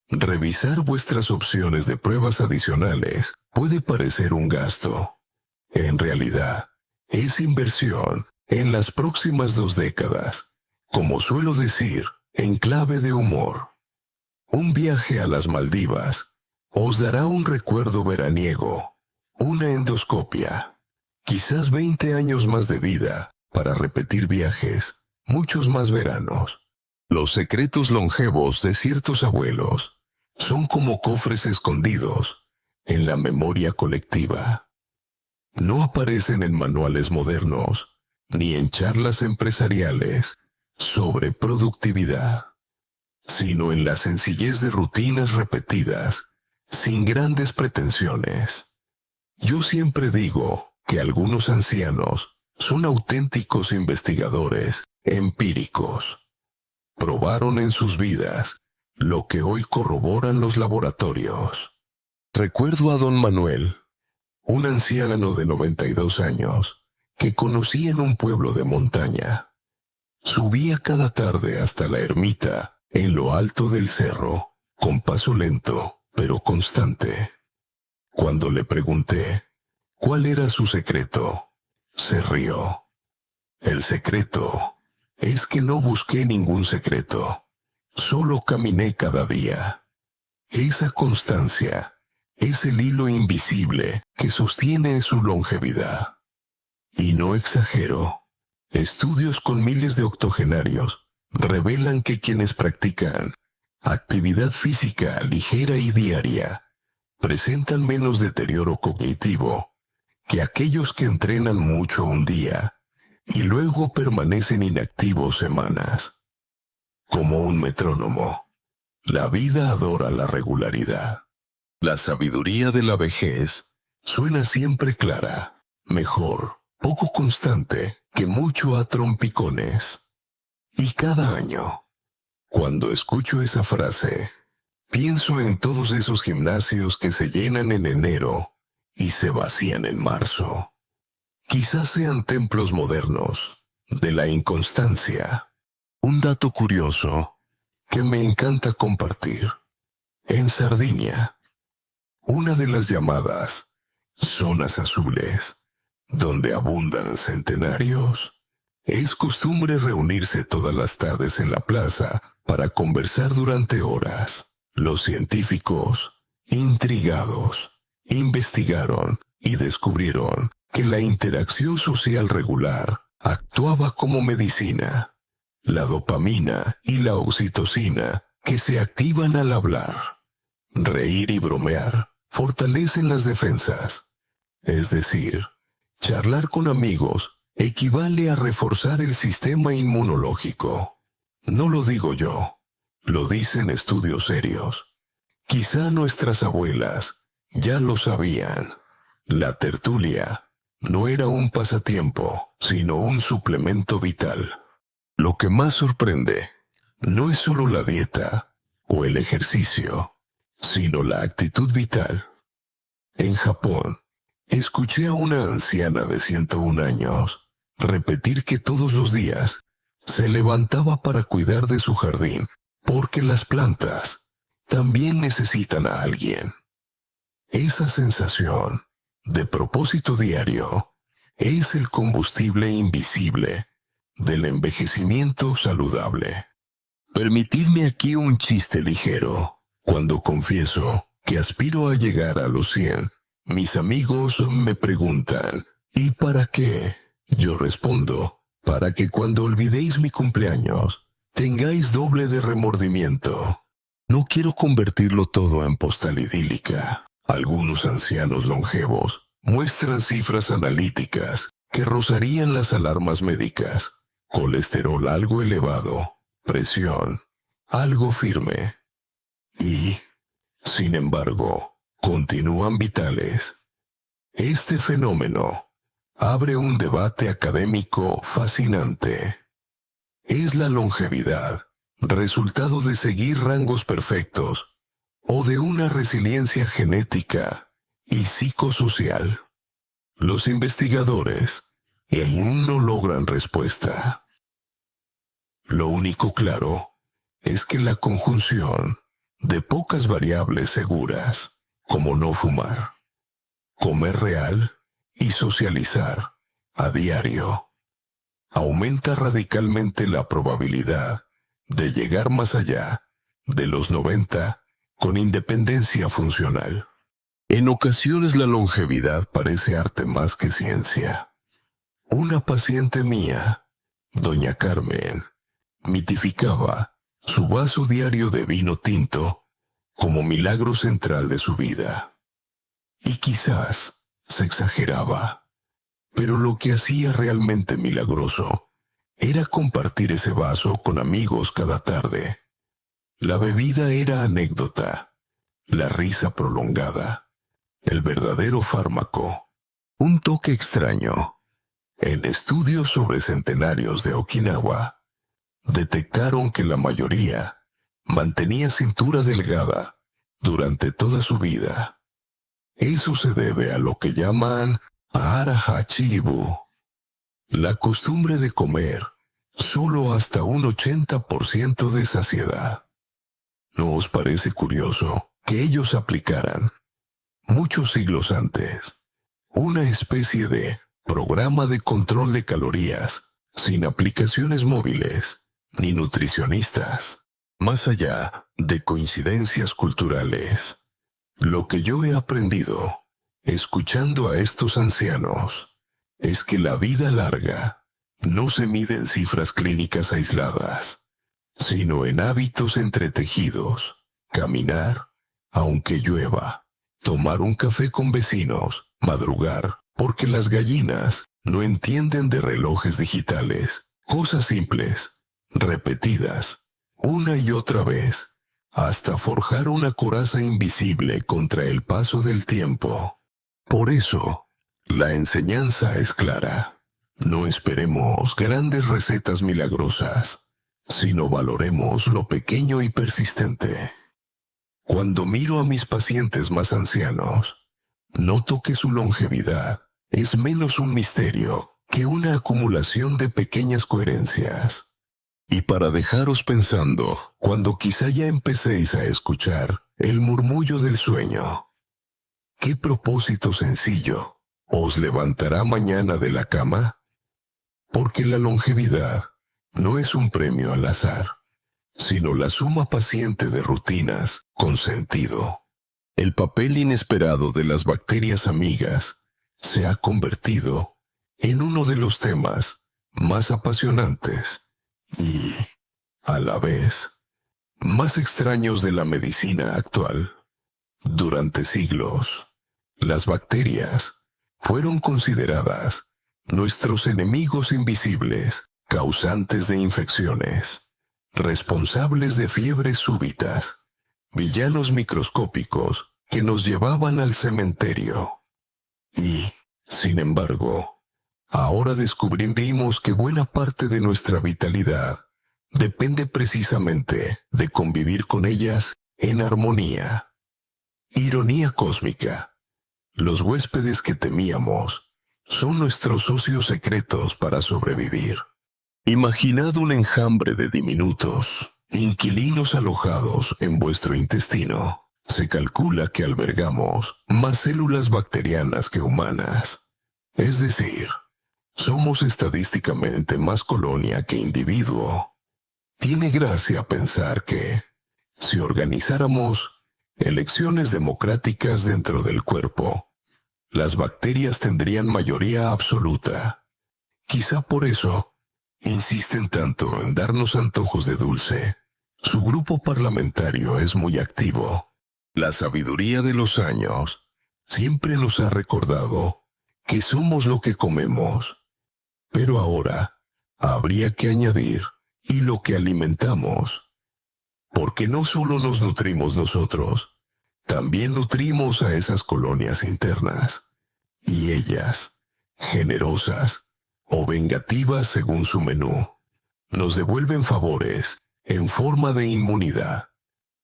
Revisar vuestras opciones de pruebas adicionales puede parecer un gasto. En realidad, es inversión en las próximas 2 décadas. Como suelo decir, en clave de humor. Un viaje a las Maldivas os dará un recuerdo veraniego, una endoscopia, quizás 20 años más de vida para repetir viajes, muchos más veranos. Los secretos longevos de ciertos abuelos son como cofres escondidos en la memoria colectiva. No aparecen en manuales modernos ni en charlas empresariales sobre productividad, sino en la sencillez de rutinas repetidas, sin grandes pretensiones. Yo siempre digo que algunos ancianos son auténticos investigadores empíricos. Probaron en sus vidas lo que hoy corroboran los laboratorios. Recuerdo a don Manuel, un anciano de 92 años, que conocí en un pueblo de montaña. Subía cada tarde hasta la ermita, en lo alto del cerro, con paso lento, pero constante. Cuando le pregunté cuál era su secreto, se rió. El secreto es que no busqué ningún secreto, solo caminé cada día. Esa constancia es el hilo invisible que sostiene su longevidad. Y no exagero. Estudios con miles de octogenarios revelan que quienes practican actividad física ligera y diaria presentan menos deterioro cognitivo que aquellos que entrenan mucho un día y luego permanecen inactivos semanas. Como un metrónomo, la vida adora la regularidad. La sabiduría de la vejez suena siempre clara, mejor, poco constante que mucho a trompicones. Y cada año, cuando escucho esa frase, pienso en todos esos gimnasios que se llenan en enero y se vacían en marzo. Quizás sean templos modernos de la inconstancia. Un dato curioso que me encanta compartir. En Sardinia, una de las llamadas zonas azules, donde abundan centenarios, es costumbre reunirse todas las tardes en la plaza para conversar durante horas. Los científicos, intrigados, investigaron y descubrieron que la interacción social regular actuaba como medicina. La dopamina y la oxitocina que se activan al hablar, reír y bromear fortalecen las defensas. Es decir, charlar con amigos equivale a reforzar el sistema inmunológico. No lo digo yo, lo dicen estudios serios. Quizá nuestras abuelas ya lo sabían. La tertulia no era un pasatiempo, sino un suplemento vital. Lo que más sorprende no es solo la dieta o el ejercicio, sino la actitud vital. En Japón, escuché a una anciana de 101 años repetir que todos los días se levantaba para cuidar de su jardín, porque las plantas también necesitan a alguien. Esa sensación de propósito diario es el combustible invisible del envejecimiento saludable. Permitidme aquí un chiste ligero. Cuando confieso que aspiro a llegar a los 100, mis amigos me preguntan, ¿y para qué? Yo respondo, para que cuando olvidéis mi cumpleaños, tengáis doble de remordimiento. No quiero convertirlo todo en postal idílica. Algunos ancianos longevos muestran cifras analíticas que rozarían las alarmas médicas. Colesterol algo elevado, presión algo firme. Y, sin embargo, continúan vitales. Este fenómeno abre un debate académico fascinante. ¿Es la longevidad resultado de seguir rangos perfectos o de una resiliencia genética y psicosocial? Los investigadores aún no logran respuesta. Lo único claro es que la conjunción de pocas variables seguras, como no fumar, comer real y socializar a diario, aumenta radicalmente la probabilidad de llegar más allá de los 90 con independencia funcional. En ocasiones la longevidad parece arte más que ciencia. Una paciente mía, doña Carmen, mitificaba su vaso diario de vino tinto como milagro central de su vida. Y quizás se exageraba, pero lo que hacía realmente milagroso era compartir ese vaso con amigos cada tarde. La bebida era anécdota, la risa prolongada, el verdadero fármaco. Un toque extraño. En estudios sobre centenarios de Okinawa, detectaron que la mayoría mantenía cintura delgada durante toda su vida. Eso se debe a lo que llaman Arahachibu, la costumbre de comer solo hasta un 80% de saciedad. ¿No os parece curioso que ellos aplicaran, muchos siglos antes, una especie de programa de control de calorías sin aplicaciones móviles ni nutricionistas, más allá de coincidencias culturales? Lo que yo he aprendido, escuchando a estos ancianos, es que la vida larga no se mide en cifras clínicas aisladas, sino en hábitos entretejidos: caminar, aunque llueva, tomar un café con vecinos, madrugar, porque las gallinas no entienden de relojes digitales, cosas simples, repetidas, una y otra vez, hasta forjar una coraza invisible contra el paso del tiempo. Por eso, la enseñanza es clara. No esperemos grandes recetas milagrosas, sino valoremos lo pequeño y persistente. Cuando miro a mis pacientes más ancianos, noto que su longevidad es menos un misterio que una acumulación de pequeñas coherencias. Y para dejaros pensando, cuando quizá ya empecéis a escuchar el murmullo del sueño, ¿qué propósito sencillo os levantará mañana de la cama? Porque la longevidad no es un premio al azar, sino la suma paciente de rutinas con sentido. El papel inesperado de las bacterias amigas se ha convertido en uno de los temas más apasionantes y, a la vez, más extraños de la medicina actual. Durante siglos, las bacterias fueron consideradas nuestros enemigos invisibles, causantes de infecciones, responsables de fiebres súbitas, villanos microscópicos que nos llevaban al cementerio. Y, sin embargo, ahora descubrimos que buena parte de nuestra vitalidad depende precisamente de convivir con ellas en armonía. Ironía cósmica. Los huéspedes que temíamos son nuestros socios secretos para sobrevivir. Imaginad un enjambre de diminutos inquilinos alojados en vuestro intestino. Se calcula que albergamos más células bacterianas que humanas. Es decir, somos estadísticamente más colonia que individuo. Tiene gracia pensar que, si organizáramos elecciones democráticas dentro del cuerpo, las bacterias tendrían mayoría absoluta. Quizá por eso insisten tanto en darnos antojos de dulce. Su grupo parlamentario es muy activo. La sabiduría de los años siempre nos ha recordado que somos lo que comemos. Pero ahora habría que añadir y lo que alimentamos. Porque no solo nos nutrimos nosotros, también nutrimos a esas colonias internas. Y ellas, generosas o vengativas según su menú, nos devuelven favores en forma de inmunidad,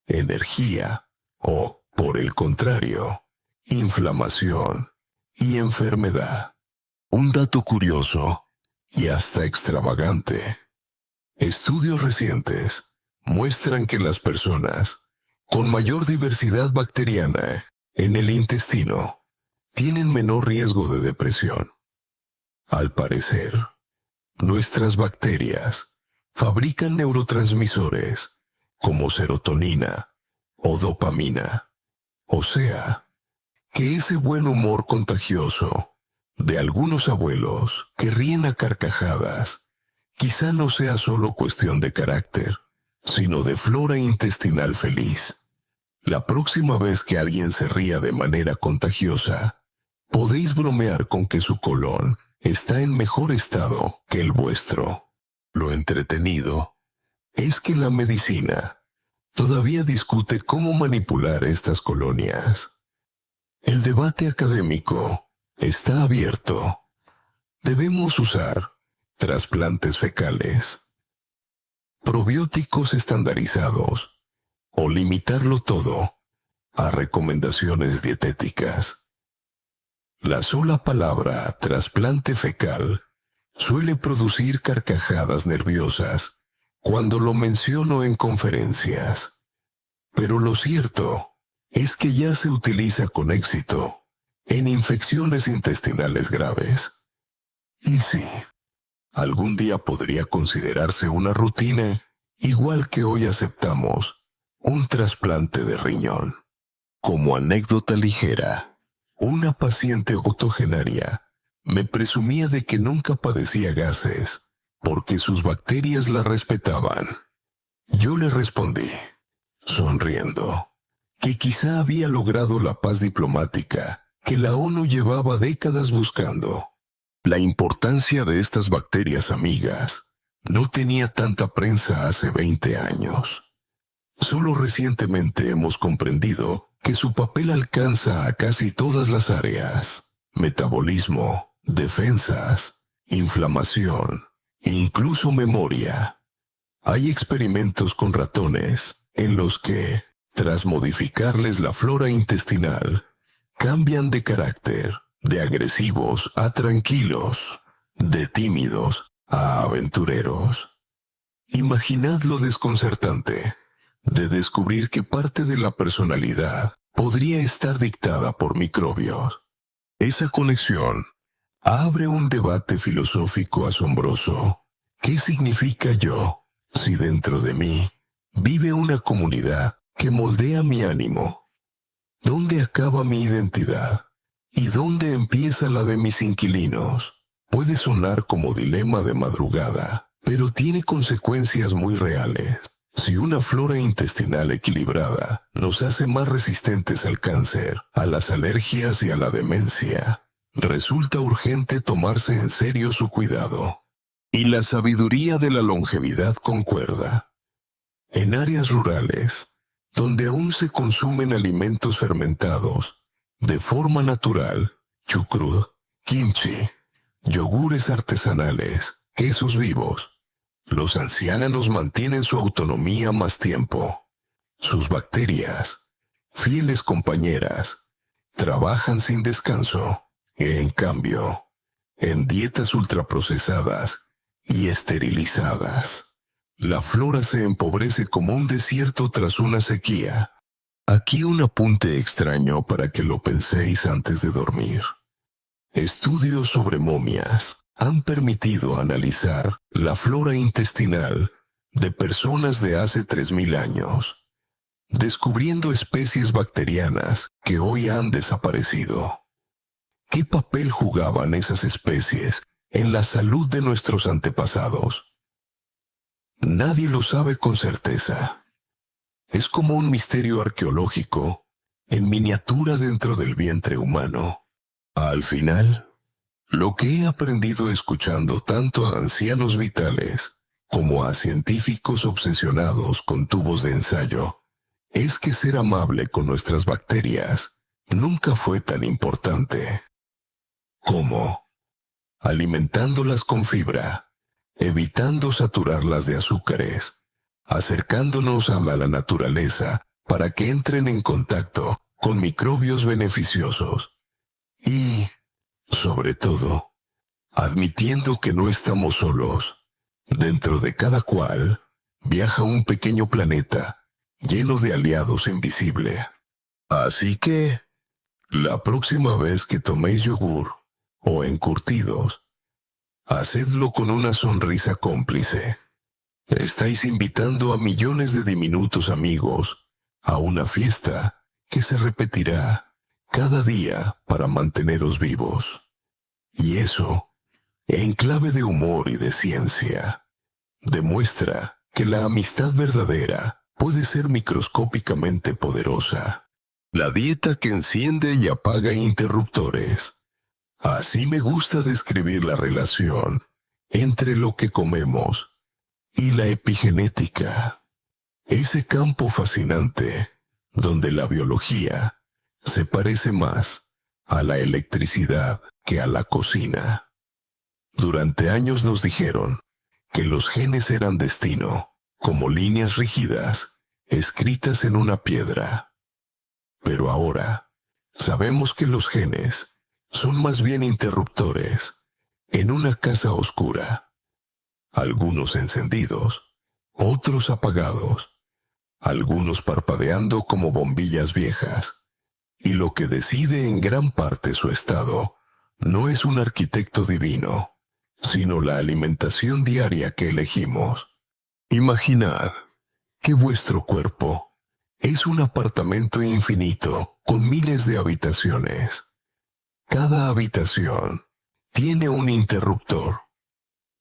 energía o, por el contrario, inflamación y enfermedad. Un dato curioso y hasta extravagante. Estudios recientes muestran que las personas con mayor diversidad bacteriana en el intestino tienen menor riesgo de depresión. Al parecer, nuestras bacterias fabrican neurotransmisores como serotonina o dopamina. O sea, que ese buen humor contagioso de algunos abuelos que ríen a carcajadas quizá no sea solo cuestión de carácter, sino de flora intestinal feliz. La próxima vez que alguien se ría de manera contagiosa, podéis bromear con que su colon está en mejor estado que el vuestro. Lo entretenido es que la medicina todavía discute cómo manipular estas colonias. El debate académico está abierto. Debemos usar trasplantes fecales, probióticos estandarizados o limitarlo todo a recomendaciones dietéticas. La sola palabra trasplante fecal suele producir carcajadas nerviosas cuando lo menciono en conferencias. Pero lo cierto es que ya se utiliza con éxito en infecciones intestinales graves. Y sí, algún día podría considerarse una rutina, igual que hoy aceptamos un trasplante de riñón. Como anécdota ligera, una paciente octogenaria me presumía de que nunca padecía gases porque sus bacterias la respetaban. Yo le respondí, sonriendo, que quizá había logrado la paz diplomática que la ONU llevaba décadas buscando. La importancia de estas bacterias amigas no tenía tanta prensa hace 20 años. Solo recientemente hemos comprendido que su papel alcanza a casi todas las áreas: metabolismo, defensas, inflamación, incluso memoria. Hay experimentos con ratones en los que, tras modificarles la flora intestinal, cambian de carácter, de agresivos a tranquilos, de tímidos a aventureros. Imaginad lo desconcertante de descubrir que parte de la personalidad podría estar dictada por microbios. Esa conexión abre un debate filosófico asombroso. ¿Qué significa yo si dentro de mí vive una comunidad que moldea mi ánimo? ¿Dónde acaba mi identidad? ¿Y dónde empieza la de mis inquilinos? Puede sonar como dilema de madrugada, pero tiene consecuencias muy reales. Si una flora intestinal equilibrada nos hace más resistentes al cáncer, a las alergias y a la demencia, resulta urgente tomarse en serio su cuidado. Y la sabiduría de la longevidad concuerda. En áreas rurales, donde aún se consumen alimentos fermentados de forma natural, chucrut, kimchi, yogures artesanales, quesos vivos, los ancianos mantienen su autonomía más tiempo. Sus bacterias, fieles compañeras, trabajan sin descanso. En cambio, en dietas ultraprocesadas y esterilizadas, la flora se empobrece como un desierto tras una sequía. Aquí un apunte extraño para que lo penséis antes de dormir. Estudios sobre momias han permitido analizar la flora intestinal de personas de hace 3000 años, descubriendo especies bacterianas que hoy han desaparecido. ¿Qué papel jugaban esas especies en la salud de nuestros antepasados? Nadie lo sabe con certeza. Es como un misterio arqueológico en miniatura dentro del vientre humano. Al final, lo que he aprendido escuchando tanto a ancianos vitales como a científicos obsesionados con tubos de ensayo es que ser amable con nuestras bacterias nunca fue tan importante. ¿Cómo? Alimentándolas con fibra, evitando saturarlas de azúcares, acercándonos a la naturaleza para que entren en contacto con microbios beneficiosos y, sobre todo, admitiendo que no estamos solos. Dentro de cada cual viaja un pequeño planeta lleno de aliados invisibles. Así que, la próxima vez que toméis yogur o encurtidos, hacedlo con una sonrisa cómplice. Estáis invitando a millones de diminutos amigos a una fiesta que se repetirá cada día para manteneros vivos. Y eso, en clave de humor y de ciencia, demuestra que la amistad verdadera puede ser microscópicamente poderosa. La dieta que enciende y apaga interruptores. Así me gusta describir la relación entre lo que comemos y la epigenética. Ese campo fascinante donde la biología se parece más a la electricidad que a la cocina. Durante años nos dijeron que los genes eran destino, como líneas rígidas escritas en una piedra. Pero ahora sabemos que los genes son más bien interruptores en una casa oscura. Algunos encendidos, otros apagados, algunos parpadeando como bombillas viejas. Y lo que decide en gran parte su estado no es un arquitecto divino, sino la alimentación diaria que elegimos. Imaginad que vuestro cuerpo es un apartamento infinito con miles de habitaciones. Cada habitación tiene un interruptor.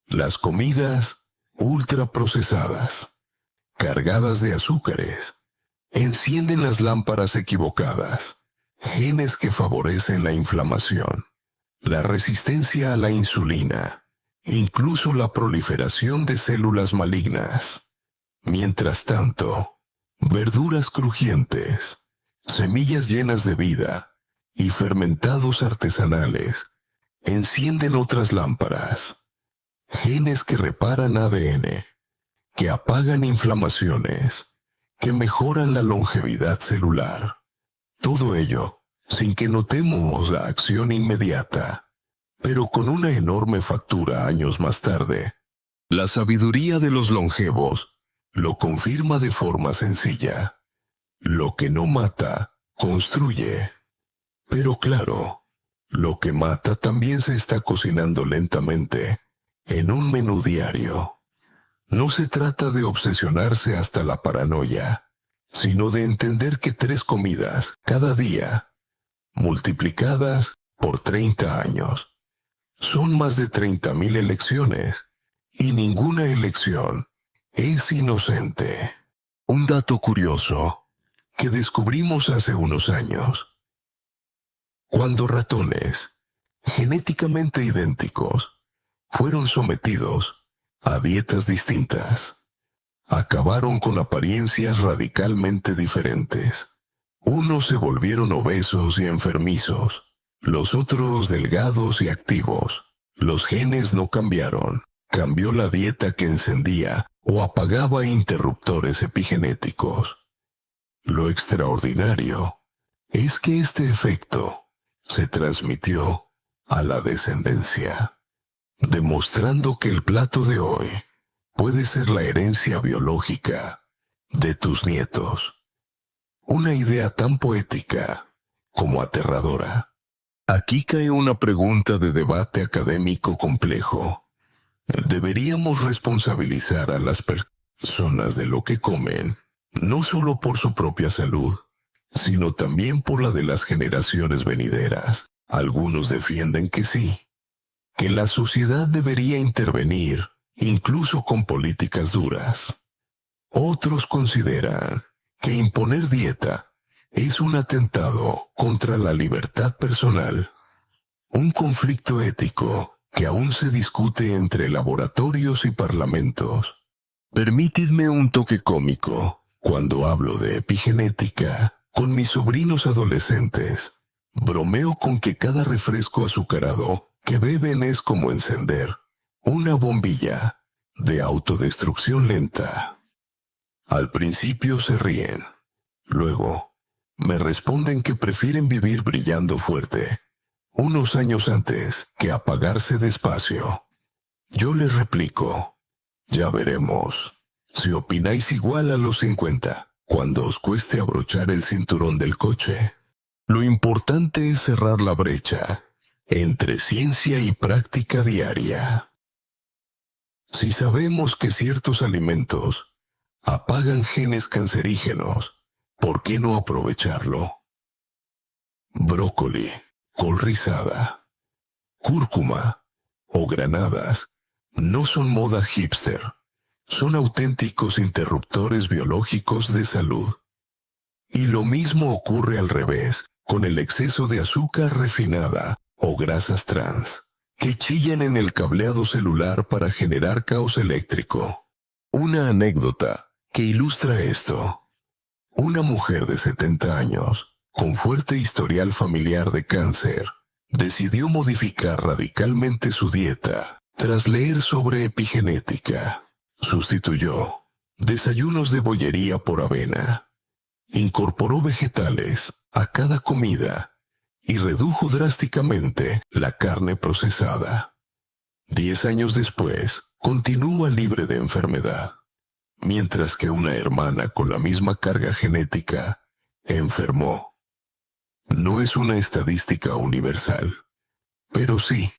Las comidas ultraprocesadas, cargadas de azúcares, encienden las lámparas equivocadas. Genes que favorecen la inflamación, la resistencia a la insulina, incluso la proliferación de células malignas. Mientras tanto, verduras crujientes, semillas llenas de vida y fermentados artesanales encienden otras lámparas. Genes que reparan ADN, que apagan inflamaciones, que mejoran la longevidad celular. Todo ello sin que notemos la acción inmediata, pero con una enorme factura años más tarde. La sabiduría de los longevos lo confirma de forma sencilla. Lo que no mata, construye. Pero claro, lo que mata también se está cocinando lentamente en un menú diario. No se trata de obsesionarse hasta la paranoia, sino de entender que 3 comidas cada día, multiplicadas por 30 años, son más de 30.000 elecciones, y ninguna elección es inocente. Un dato curioso que descubrimos hace unos años. Cuando ratones, genéticamente idénticos, fueron sometidos a dietas distintas, acabaron con apariencias radicalmente diferentes. Unos se volvieron obesos y enfermizos, los otros delgados y activos. Los genes no cambiaron, cambió la dieta que encendía o apagaba interruptores epigenéticos. Lo extraordinario es que este efecto se transmitió a la descendencia, demostrando que el plato de hoy puede ser la herencia biológica de tus nietos. Una idea tan poética como aterradora. Aquí cae una pregunta de debate académico complejo. ¿Deberíamos responsabilizar a las personas de lo que comen, no solo por su propia salud, sino también por la de las generaciones venideras? Algunos defienden que sí, que la sociedad debería intervenir, incluso con políticas duras. Otros consideran que imponer dieta es un atentado contra la libertad personal, un conflicto ético que aún se discute entre laboratorios y parlamentos. Permitidme un toque cómico cuando hablo de epigenética con mis sobrinos adolescentes. Bromeo con que cada refresco azucarado que beben es como encender una bombilla de autodestrucción lenta. Al principio se ríen. Luego, me responden que prefieren vivir brillando fuerte unos años antes que apagarse despacio. Yo les replico, ya veremos. Si opináis igual a los 50, cuando os cueste abrochar el cinturón del coche. Lo importante es cerrar la brecha entre ciencia y práctica diaria. Si sabemos que ciertos alimentos apagan genes cancerígenos, ¿por qué no aprovecharlo? Brócoli, col rizada, cúrcuma o granadas no son moda hipster. Son auténticos interruptores biológicos de salud. Y lo mismo ocurre al revés, con el exceso de azúcar refinada o grasas trans, que chillan en el cableado celular para generar caos eléctrico. Una anécdota que ilustra esto. Una mujer de 70 años, con fuerte historial familiar de cáncer, decidió modificar radicalmente su dieta tras leer sobre epigenética. Sustituyó desayunos de bollería por avena, incorporó vegetales a cada comida y redujo drásticamente la carne procesada. 10 años después, continúa libre de enfermedad, mientras que una hermana con la misma carga genética enfermó. No es una estadística universal, pero sí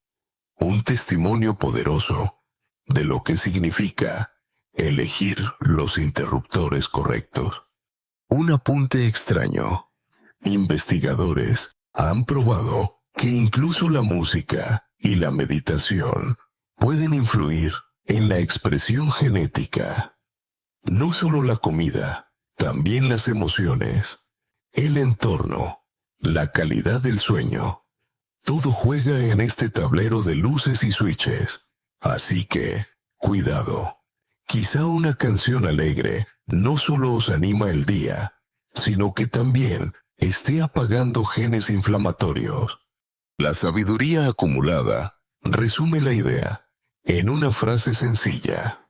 un testimonio poderoso de lo que significa elegir los interruptores correctos. Un apunte extraño. Investigadores han probado que incluso la música y la meditación pueden influir en la expresión genética. No solo la comida, también las emociones, el entorno, la calidad del sueño. Todo juega en este tablero de luces y switches. Así que, cuidado. Quizá una canción alegre no solo os anima el día, sino que también esté apagando genes inflamatorios. La sabiduría acumulada resume la idea en una frase sencilla.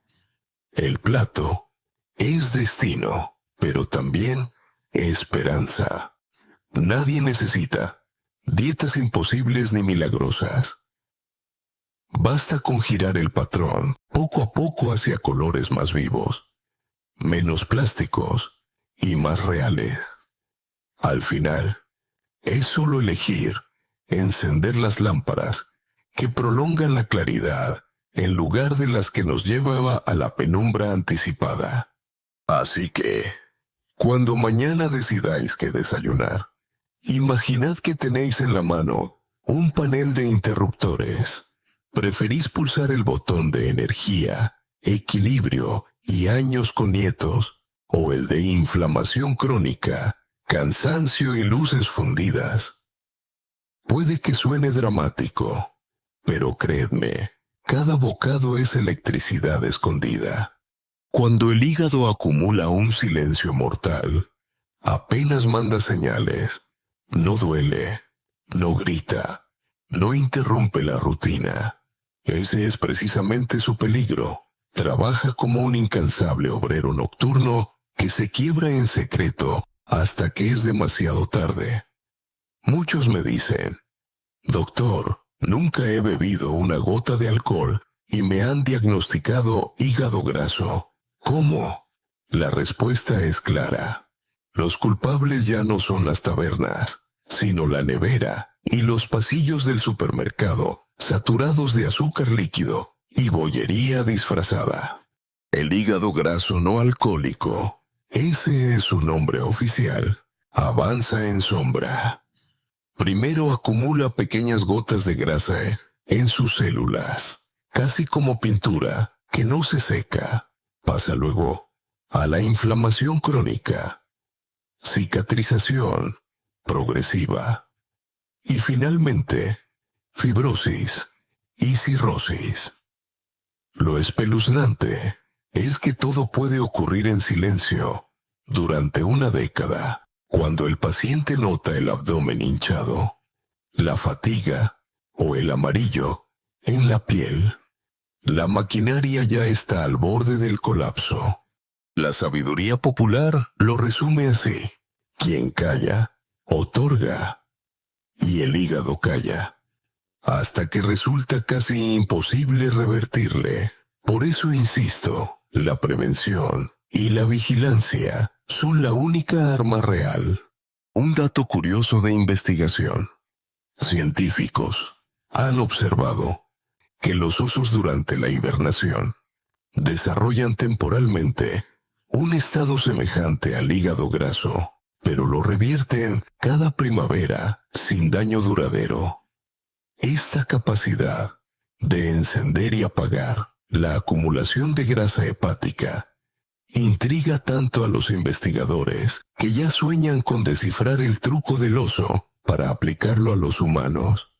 El plato es destino, pero también esperanza. Nadie necesita dietas imposibles ni milagrosas. Basta con girar el patrón poco a poco hacia colores más vivos, menos plásticos y más reales. Al final, es solo elegir encender las lámparas que prolongan la claridad en lugar de las que nos llevan a la penumbra anticipada. Así que, cuando mañana decidáis qué desayunar, imaginad que tenéis en la mano un panel de interruptores. ¿Preferís pulsar el botón de energía, equilibrio y años con nietos, o el de inflamación crónica, cansancio y luces fundidas? Puede que suene dramático, pero creedme, cada bocado es electricidad escondida. Cuando el hígado acumula un silencio mortal, apenas manda señales, no duele, no grita, no interrumpe la rutina. Ese es precisamente su peligro. Trabaja como un incansable obrero nocturno que se quiebra en secreto hasta que es demasiado tarde. Muchos me dicen, doctor, nunca he bebido una gota de alcohol y me han diagnosticado hígado graso. ¿Cómo? La respuesta es clara. Los culpables ya no son las tabernas, sino la nevera y los pasillos del supermercado, saturados de azúcar líquido y bollería disfrazada. El hígado graso no alcohólico, ese es su nombre oficial, avanza en sombra. Primero acumula pequeñas gotas de grasa en sus células, casi como pintura que no se seca. Pasa luego a la inflamación crónica, cicatrización progresiva y finalmente fibrosis y cirrosis. Lo espeluznante es que todo puede ocurrir en silencio durante una década, cuando el paciente nota el abdomen hinchado, la fatiga o el amarillo en la piel. La maquinaria ya está al borde del colapso. La sabiduría popular lo resume así: quien calla, otorga, y el hígado calla, hasta que resulta casi imposible revertirle. Por eso insisto, la prevención y la vigilancia son la única arma real. Un dato curioso de investigación. Científicos han observado que los osos durante la hibernación desarrollan temporalmente un estado semejante al hígado graso, pero lo revierten cada primavera sin daño duradero. Esta capacidad de encender y apagar la acumulación de grasa hepática intriga tanto a los investigadores que ya sueñan con descifrar el truco del oso para aplicarlo a los humanos.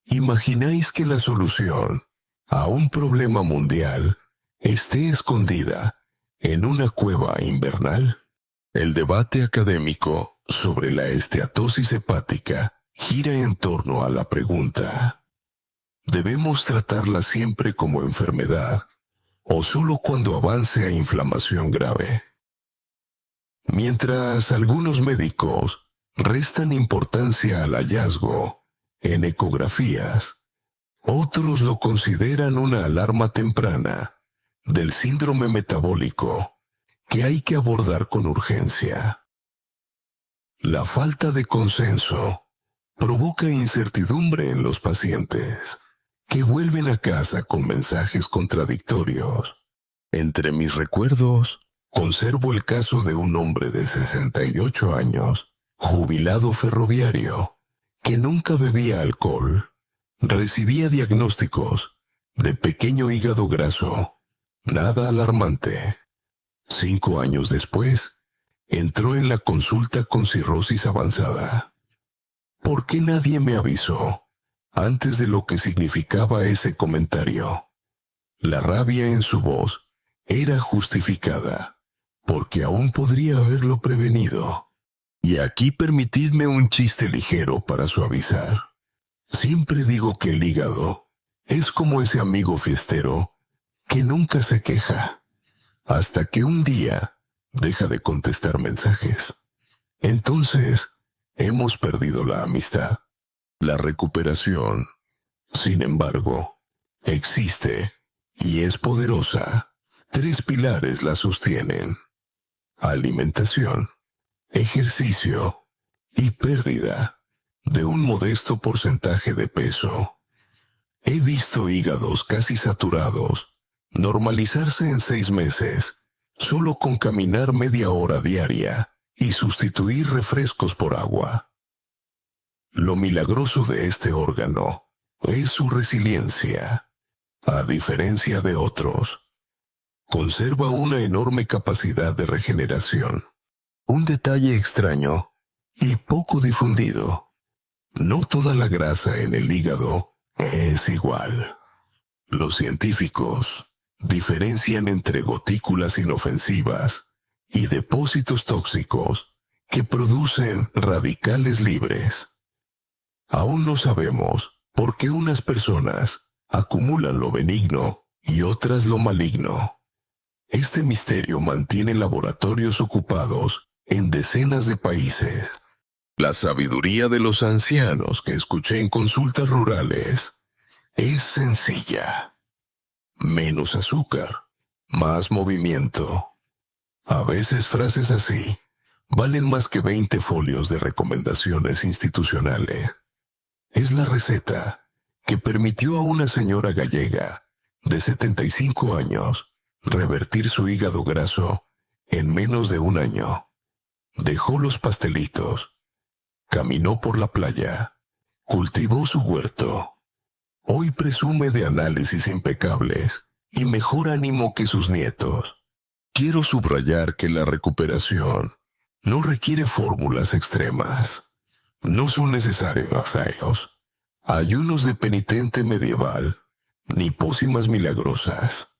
¿Imagináis que la solución a un problema mundial esté escondida en una cueva invernal? El debate académico sobre la esteatosis hepática gira en torno a la pregunta: ¿debemos tratarla siempre como enfermedad o solo cuando avance a inflamación grave? Mientras algunos médicos restan importancia al hallazgo en ecografías, otros lo consideran una alarma temprana del síndrome metabólico que hay que abordar con urgencia. La falta de consenso provoca incertidumbre en los pacientes, que vuelven a casa con mensajes contradictorios. Entre mis recuerdos, conservo el caso de un hombre de 68 años, jubilado ferroviario, que nunca bebía alcohol. Recibía diagnósticos de pequeño hígado graso, nada alarmante. 5 años después, entró en la consulta con cirrosis avanzada. ¿Por qué nadie me avisó antes de lo que significaba ese comentario? La rabia en su voz era justificada, porque aún podría haberlo prevenido. Y aquí permitidme un chiste ligero para suavizar. Siempre digo que el hígado es como ese amigo fiestero que nunca se queja, hasta que un día deja de contestar mensajes. Entonces, hemos perdido la amistad. La recuperación, sin embargo, existe y es poderosa. 3 pilares la sostienen: alimentación, ejercicio y pérdida de un modesto porcentaje de peso. He visto hígados casi saturados normalizarse en 6 meses, solo con caminar media hora diaria y sustituir refrescos por agua. Lo milagroso de este órgano es su resiliencia. A diferencia de otros, conserva una enorme capacidad de regeneración. Un detalle extraño y poco difundido: no toda la grasa en el hígado es igual. Los científicos diferencian entre gotículas inofensivas y depósitos tóxicos que producen radicales libres. Aún no sabemos por qué unas personas acumulan lo benigno y otras lo maligno. Este misterio mantiene laboratorios ocupados en decenas de países. La sabiduría de los ancianos que escuché en consultas rurales es sencilla: menos azúcar, más movimiento. A veces frases así valen más que 20 folios de recomendaciones institucionales. Es la receta que permitió a una señora gallega de 75 años revertir su hígado graso en menos de un año. Dejó los pastelitos, caminó por la playa, cultivó su huerto. Hoy presume de análisis impecables y mejor ánimo que sus nietos. Quiero subrayar que la recuperación no requiere fórmulas extremas. No son necesarios ayunos de penitente medieval, ni pócimas milagrosas.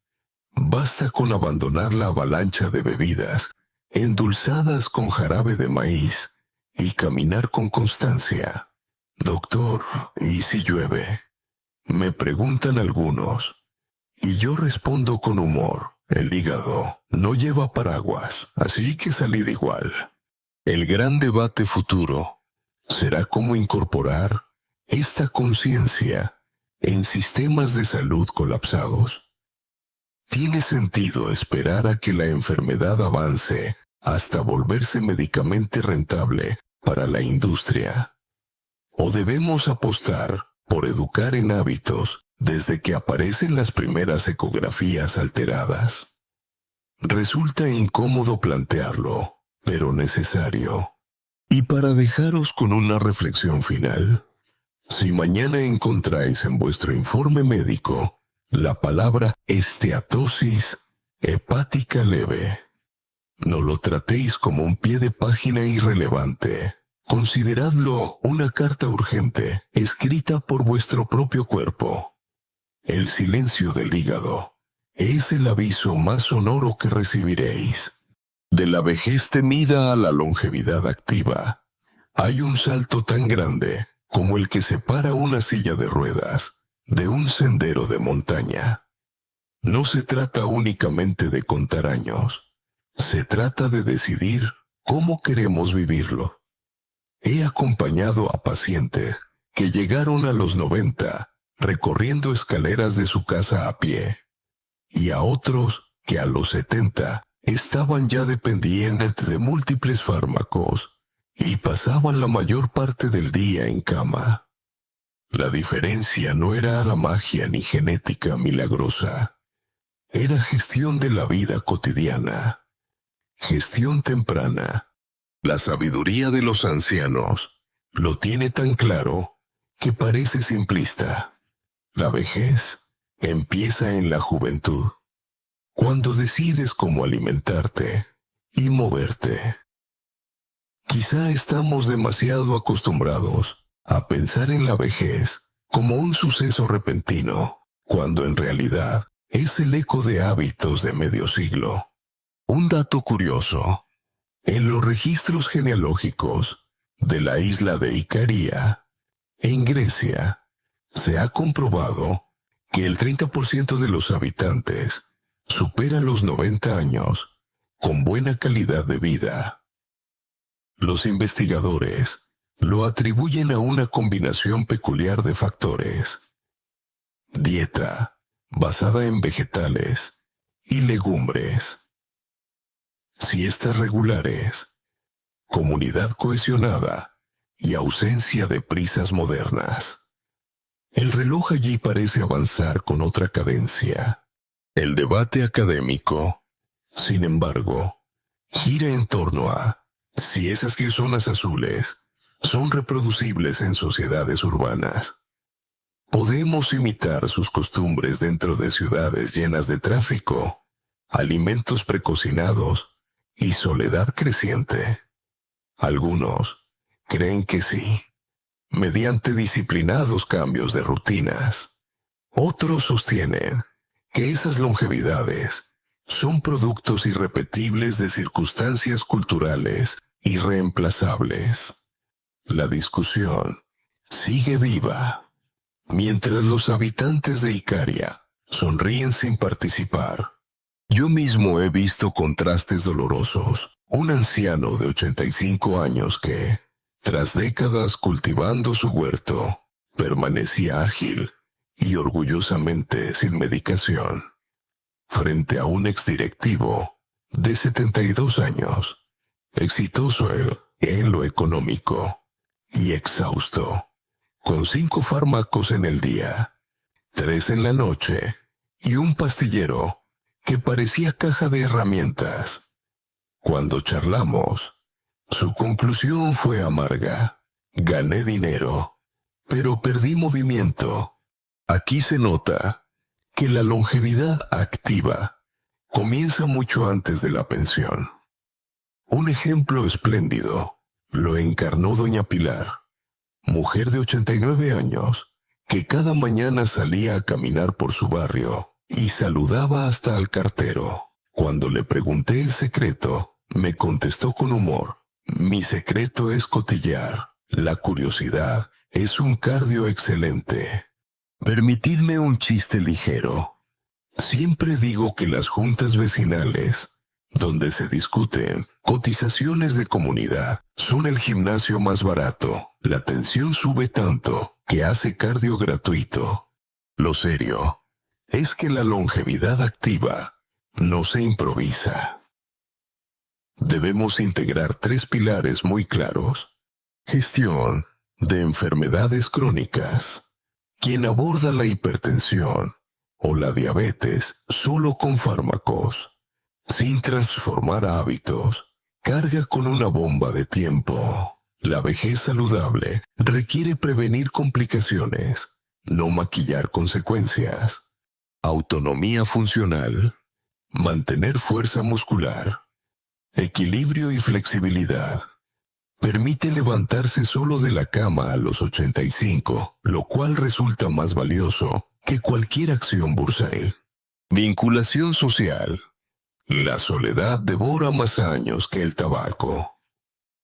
Basta con abandonar la avalancha de bebidas endulzadas con jarabe de maíz y caminar con constancia. Doctor, ¿y si llueve? Me preguntan algunos. Y yo respondo con humor. El hígado no lleva paraguas, así que salid igual. El gran debate futuro será cómo incorporar esta conciencia en sistemas de salud colapsados. ¿Tiene sentido esperar a que la enfermedad avance hasta volverse médicamente rentable para la industria? ¿O debemos apostar por educar en hábitos desde que aparecen las primeras ecografías alteradas? Resulta incómodo plantearlo, pero necesario. Y para dejaros con una reflexión final, si mañana encontráis en vuestro informe médico la palabra esteatosis hepática leve, no lo tratéis como un pie de página irrelevante. Consideradlo una carta urgente, escrita por vuestro propio cuerpo. El silencio del hígado es el aviso más sonoro que recibiréis. De la vejez temida a la longevidad activa, hay un salto tan grande como el que separa una silla de ruedas de un sendero de montaña. No se trata únicamente de contar años, se trata de decidir cómo queremos vivirlo. He acompañado a pacientes que llegaron a los 90 recorriendo escaleras de su casa a pie, y a otros que a los 70 estaban ya dependientes de múltiples fármacos y pasaban la mayor parte del día en cama. La diferencia no era la magia ni genética milagrosa, era gestión de la vida cotidiana, gestión temprana. La sabiduría de los ancianos lo tiene tan claro que parece simplista. La vejez empieza en la juventud, cuando decides cómo alimentarte y moverte. Quizá estamos demasiado acostumbrados a pensar en la vejez como un suceso repentino, cuando en realidad es el eco de hábitos de medio siglo. Un dato curioso: en los registros genealógicos de la isla de Icaria, en Grecia, se ha comprobado que el 30% de los habitantes supera los 90 años con buena calidad de vida. Los investigadores lo atribuyen a una combinación peculiar de factores: dieta basada en vegetales y legumbres, siestas regulares, comunidad cohesionada y ausencia de prisas modernas. El reloj allí parece avanzar con otra cadencia. El debate académico, sin embargo, gira en torno a si esas zonas azules son reproducibles en sociedades urbanas. Podemos imitar sus costumbres dentro de ciudades llenas de tráfico, alimentos precocinados y soledad creciente. Algunos creen que sí, mediante disciplinados cambios de rutinas. Otros sostienen que esas longevidades son productos irrepetibles de circunstancias culturales irreemplazables. La discusión sigue viva, mientras los habitantes de Icaria sonríen sin participar. Yo mismo he visto contrastes dolorosos. Un anciano de 85 años que, tras décadas cultivando su huerto, permanecía ágil y orgullosamente sin medicación, frente a un exdirectivo de 72 años, exitoso en lo económico y exhausto, con 5 fármacos en el día, 3 en la noche y un pastillero que parecía caja de herramientas. Cuando charlamos, su conclusión fue amarga: gané dinero, pero perdí movimiento. Aquí se nota que la longevidad activa comienza mucho antes de la pensión. Un ejemplo espléndido lo encarnó doña Pilar, mujer de 89 años, que cada mañana salía a caminar por su barrio y saludaba hasta al cartero. Cuando le pregunté el secreto, me contestó con humor: mi secreto es cotillar, la curiosidad es un cardio excelente. Permitidme un chiste ligero. Siempre digo que las juntas vecinales, donde se discuten cotizaciones de comunidad, son el gimnasio más barato. La tensión sube tanto que hace cardio gratuito. Lo serio es que la longevidad activa no se improvisa. Debemos integrar 3 pilares muy claros. Gestión de enfermedades crónicas. Quien aborda la hipertensión o la diabetes solo con fármacos, sin transformar hábitos, carga con una bomba de tiempo. La vejez saludable requiere prevenir complicaciones, no maquillar consecuencias. Autonomía funcional. Mantener fuerza muscular. Equilibrio y flexibilidad. Permite levantarse solo de la cama a los 85, lo cual resulta más valioso que cualquier acción bursátil. Vinculación social. La soledad devora más años que el tabaco.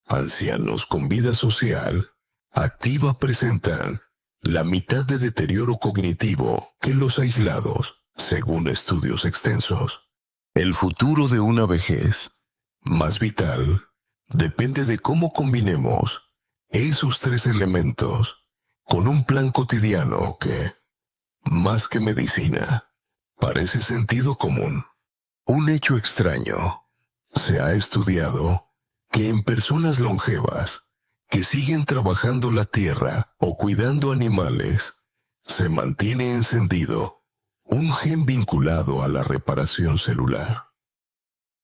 Ancianos con vida social activa presentan la mitad de deterioro cognitivo que los aislados, según estudios extensos. El futuro de una vejez más vital depende de cómo combinemos esos 3 elementos con un plan cotidiano que, más que medicina, parece sentido común. Un hecho extraño. Se ha estudiado que en personas longevas que siguen trabajando la tierra o cuidando animales, se mantiene encendido un gen vinculado a la reparación celular.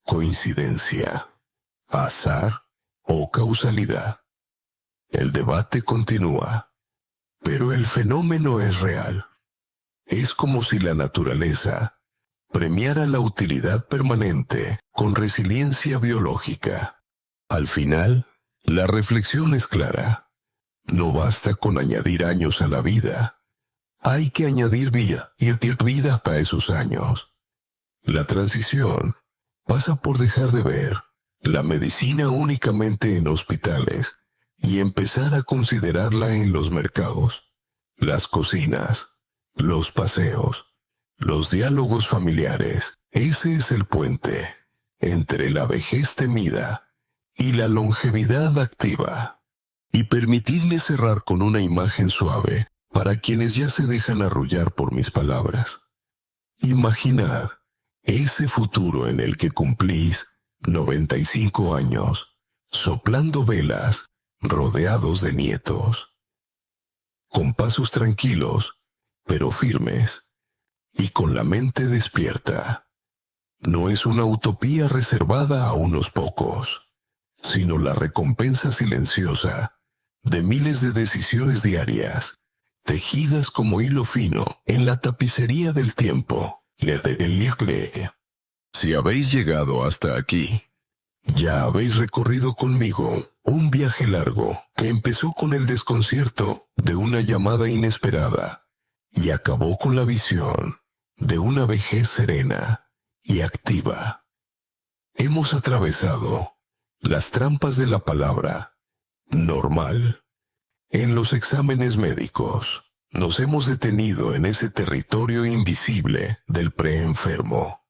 ¿Coincidencia, azar o causalidad? El debate continúa, pero el fenómeno es real. Es como si la naturaleza premiara la utilidad permanente con resiliencia biológica. Al final, la reflexión es clara. No basta con añadir años a la vida. Hay que añadir vida a esos años. La transición pasa por dejar de ver la medicina únicamente en hospitales y empezar a considerarla en los mercados, las cocinas, los paseos, los diálogos familiares. Ese es el puente entre la vejez temida y la longevidad activa. Y permitidme cerrar con una imagen suave para quienes ya se dejan arrullar por mis palabras. Imaginad ese futuro en el que cumplís 95 años, soplando velas, rodeados de nietos. Con pasos tranquilos, pero firmes, y con la mente despierta. No es una utopía reservada a unos pocos, sino la recompensa silenciosa de miles de decisiones diarias, tejidas como hilo fino en la tapicería del tiempo. Si habéis llegado hasta aquí, ya habéis recorrido conmigo un viaje largo que empezó con el desconcierto de una llamada inesperada y acabó con la visión de una vejez serena y activa. Hemos atravesado las trampas de la palabra normal. En los exámenes médicos, nos hemos detenido en ese territorio invisible del preenfermo.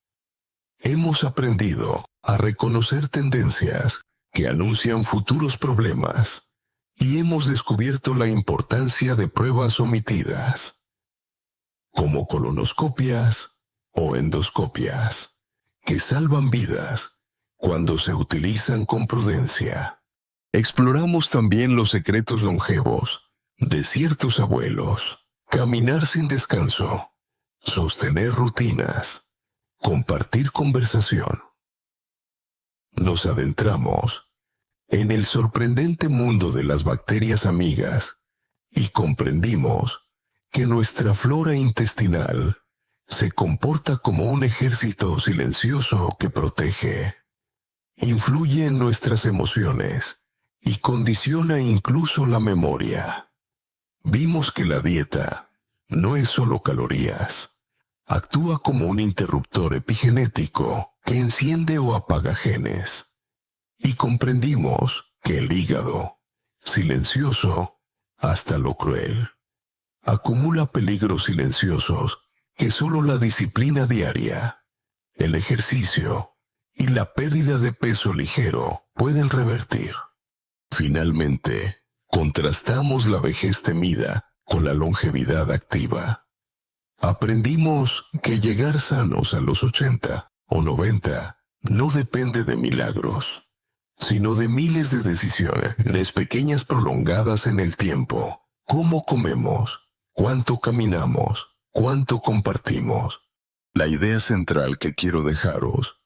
Hemos aprendido a reconocer tendencias que anuncian futuros problemas y hemos descubierto la importancia de pruebas omitidas, como colonoscopias o endoscopias, que salvan vidas cuando se utilizan con prudencia. Exploramos también los secretos longevos de ciertos abuelos: caminar sin descanso, sostener rutinas, compartir conversación. Nos adentramos en el sorprendente mundo de las bacterias amigas y comprendimos que nuestra flora intestinal se comporta como un ejército silencioso que protege, influye en nuestras emociones y condiciona incluso la memoria. Vimos que la dieta no es solo calorías, actúa como un interruptor epigenético que enciende o apaga genes. Y comprendimos que el hígado, silencioso, hasta lo cruel. Acumula peligros silenciosos que solo la disciplina diaria, el ejercicio y la pérdida de peso ligero pueden revertir. Finalmente, contrastamos la vejez temida con la longevidad activa. Aprendimos que llegar sanos a los 80 o 90 no depende de milagros, sino de miles de decisiones pequeñas prolongadas en el tiempo. Cómo comemos, cuánto caminamos, cuánto compartimos. La idea central que quiero dejaros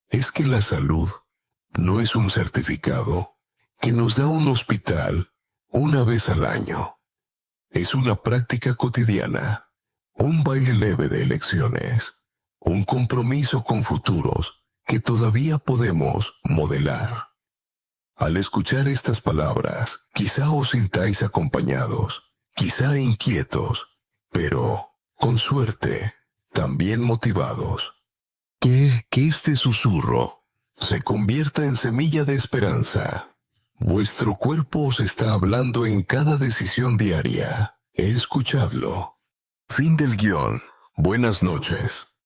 es que la salud no es un certificado que nos da un hospital una vez al año. Es una práctica cotidiana, un baile leve de elecciones, un compromiso con futuros que todavía podemos modelar. Al escuchar estas palabras, quizá os sintáis acompañados, quizá inquietos, pero, con suerte, también motivados. Que este susurro se convierta en semilla de esperanza. Vuestro cuerpo os está hablando en cada decisión diaria. Escuchadlo. Fin del guión. Buenas noches.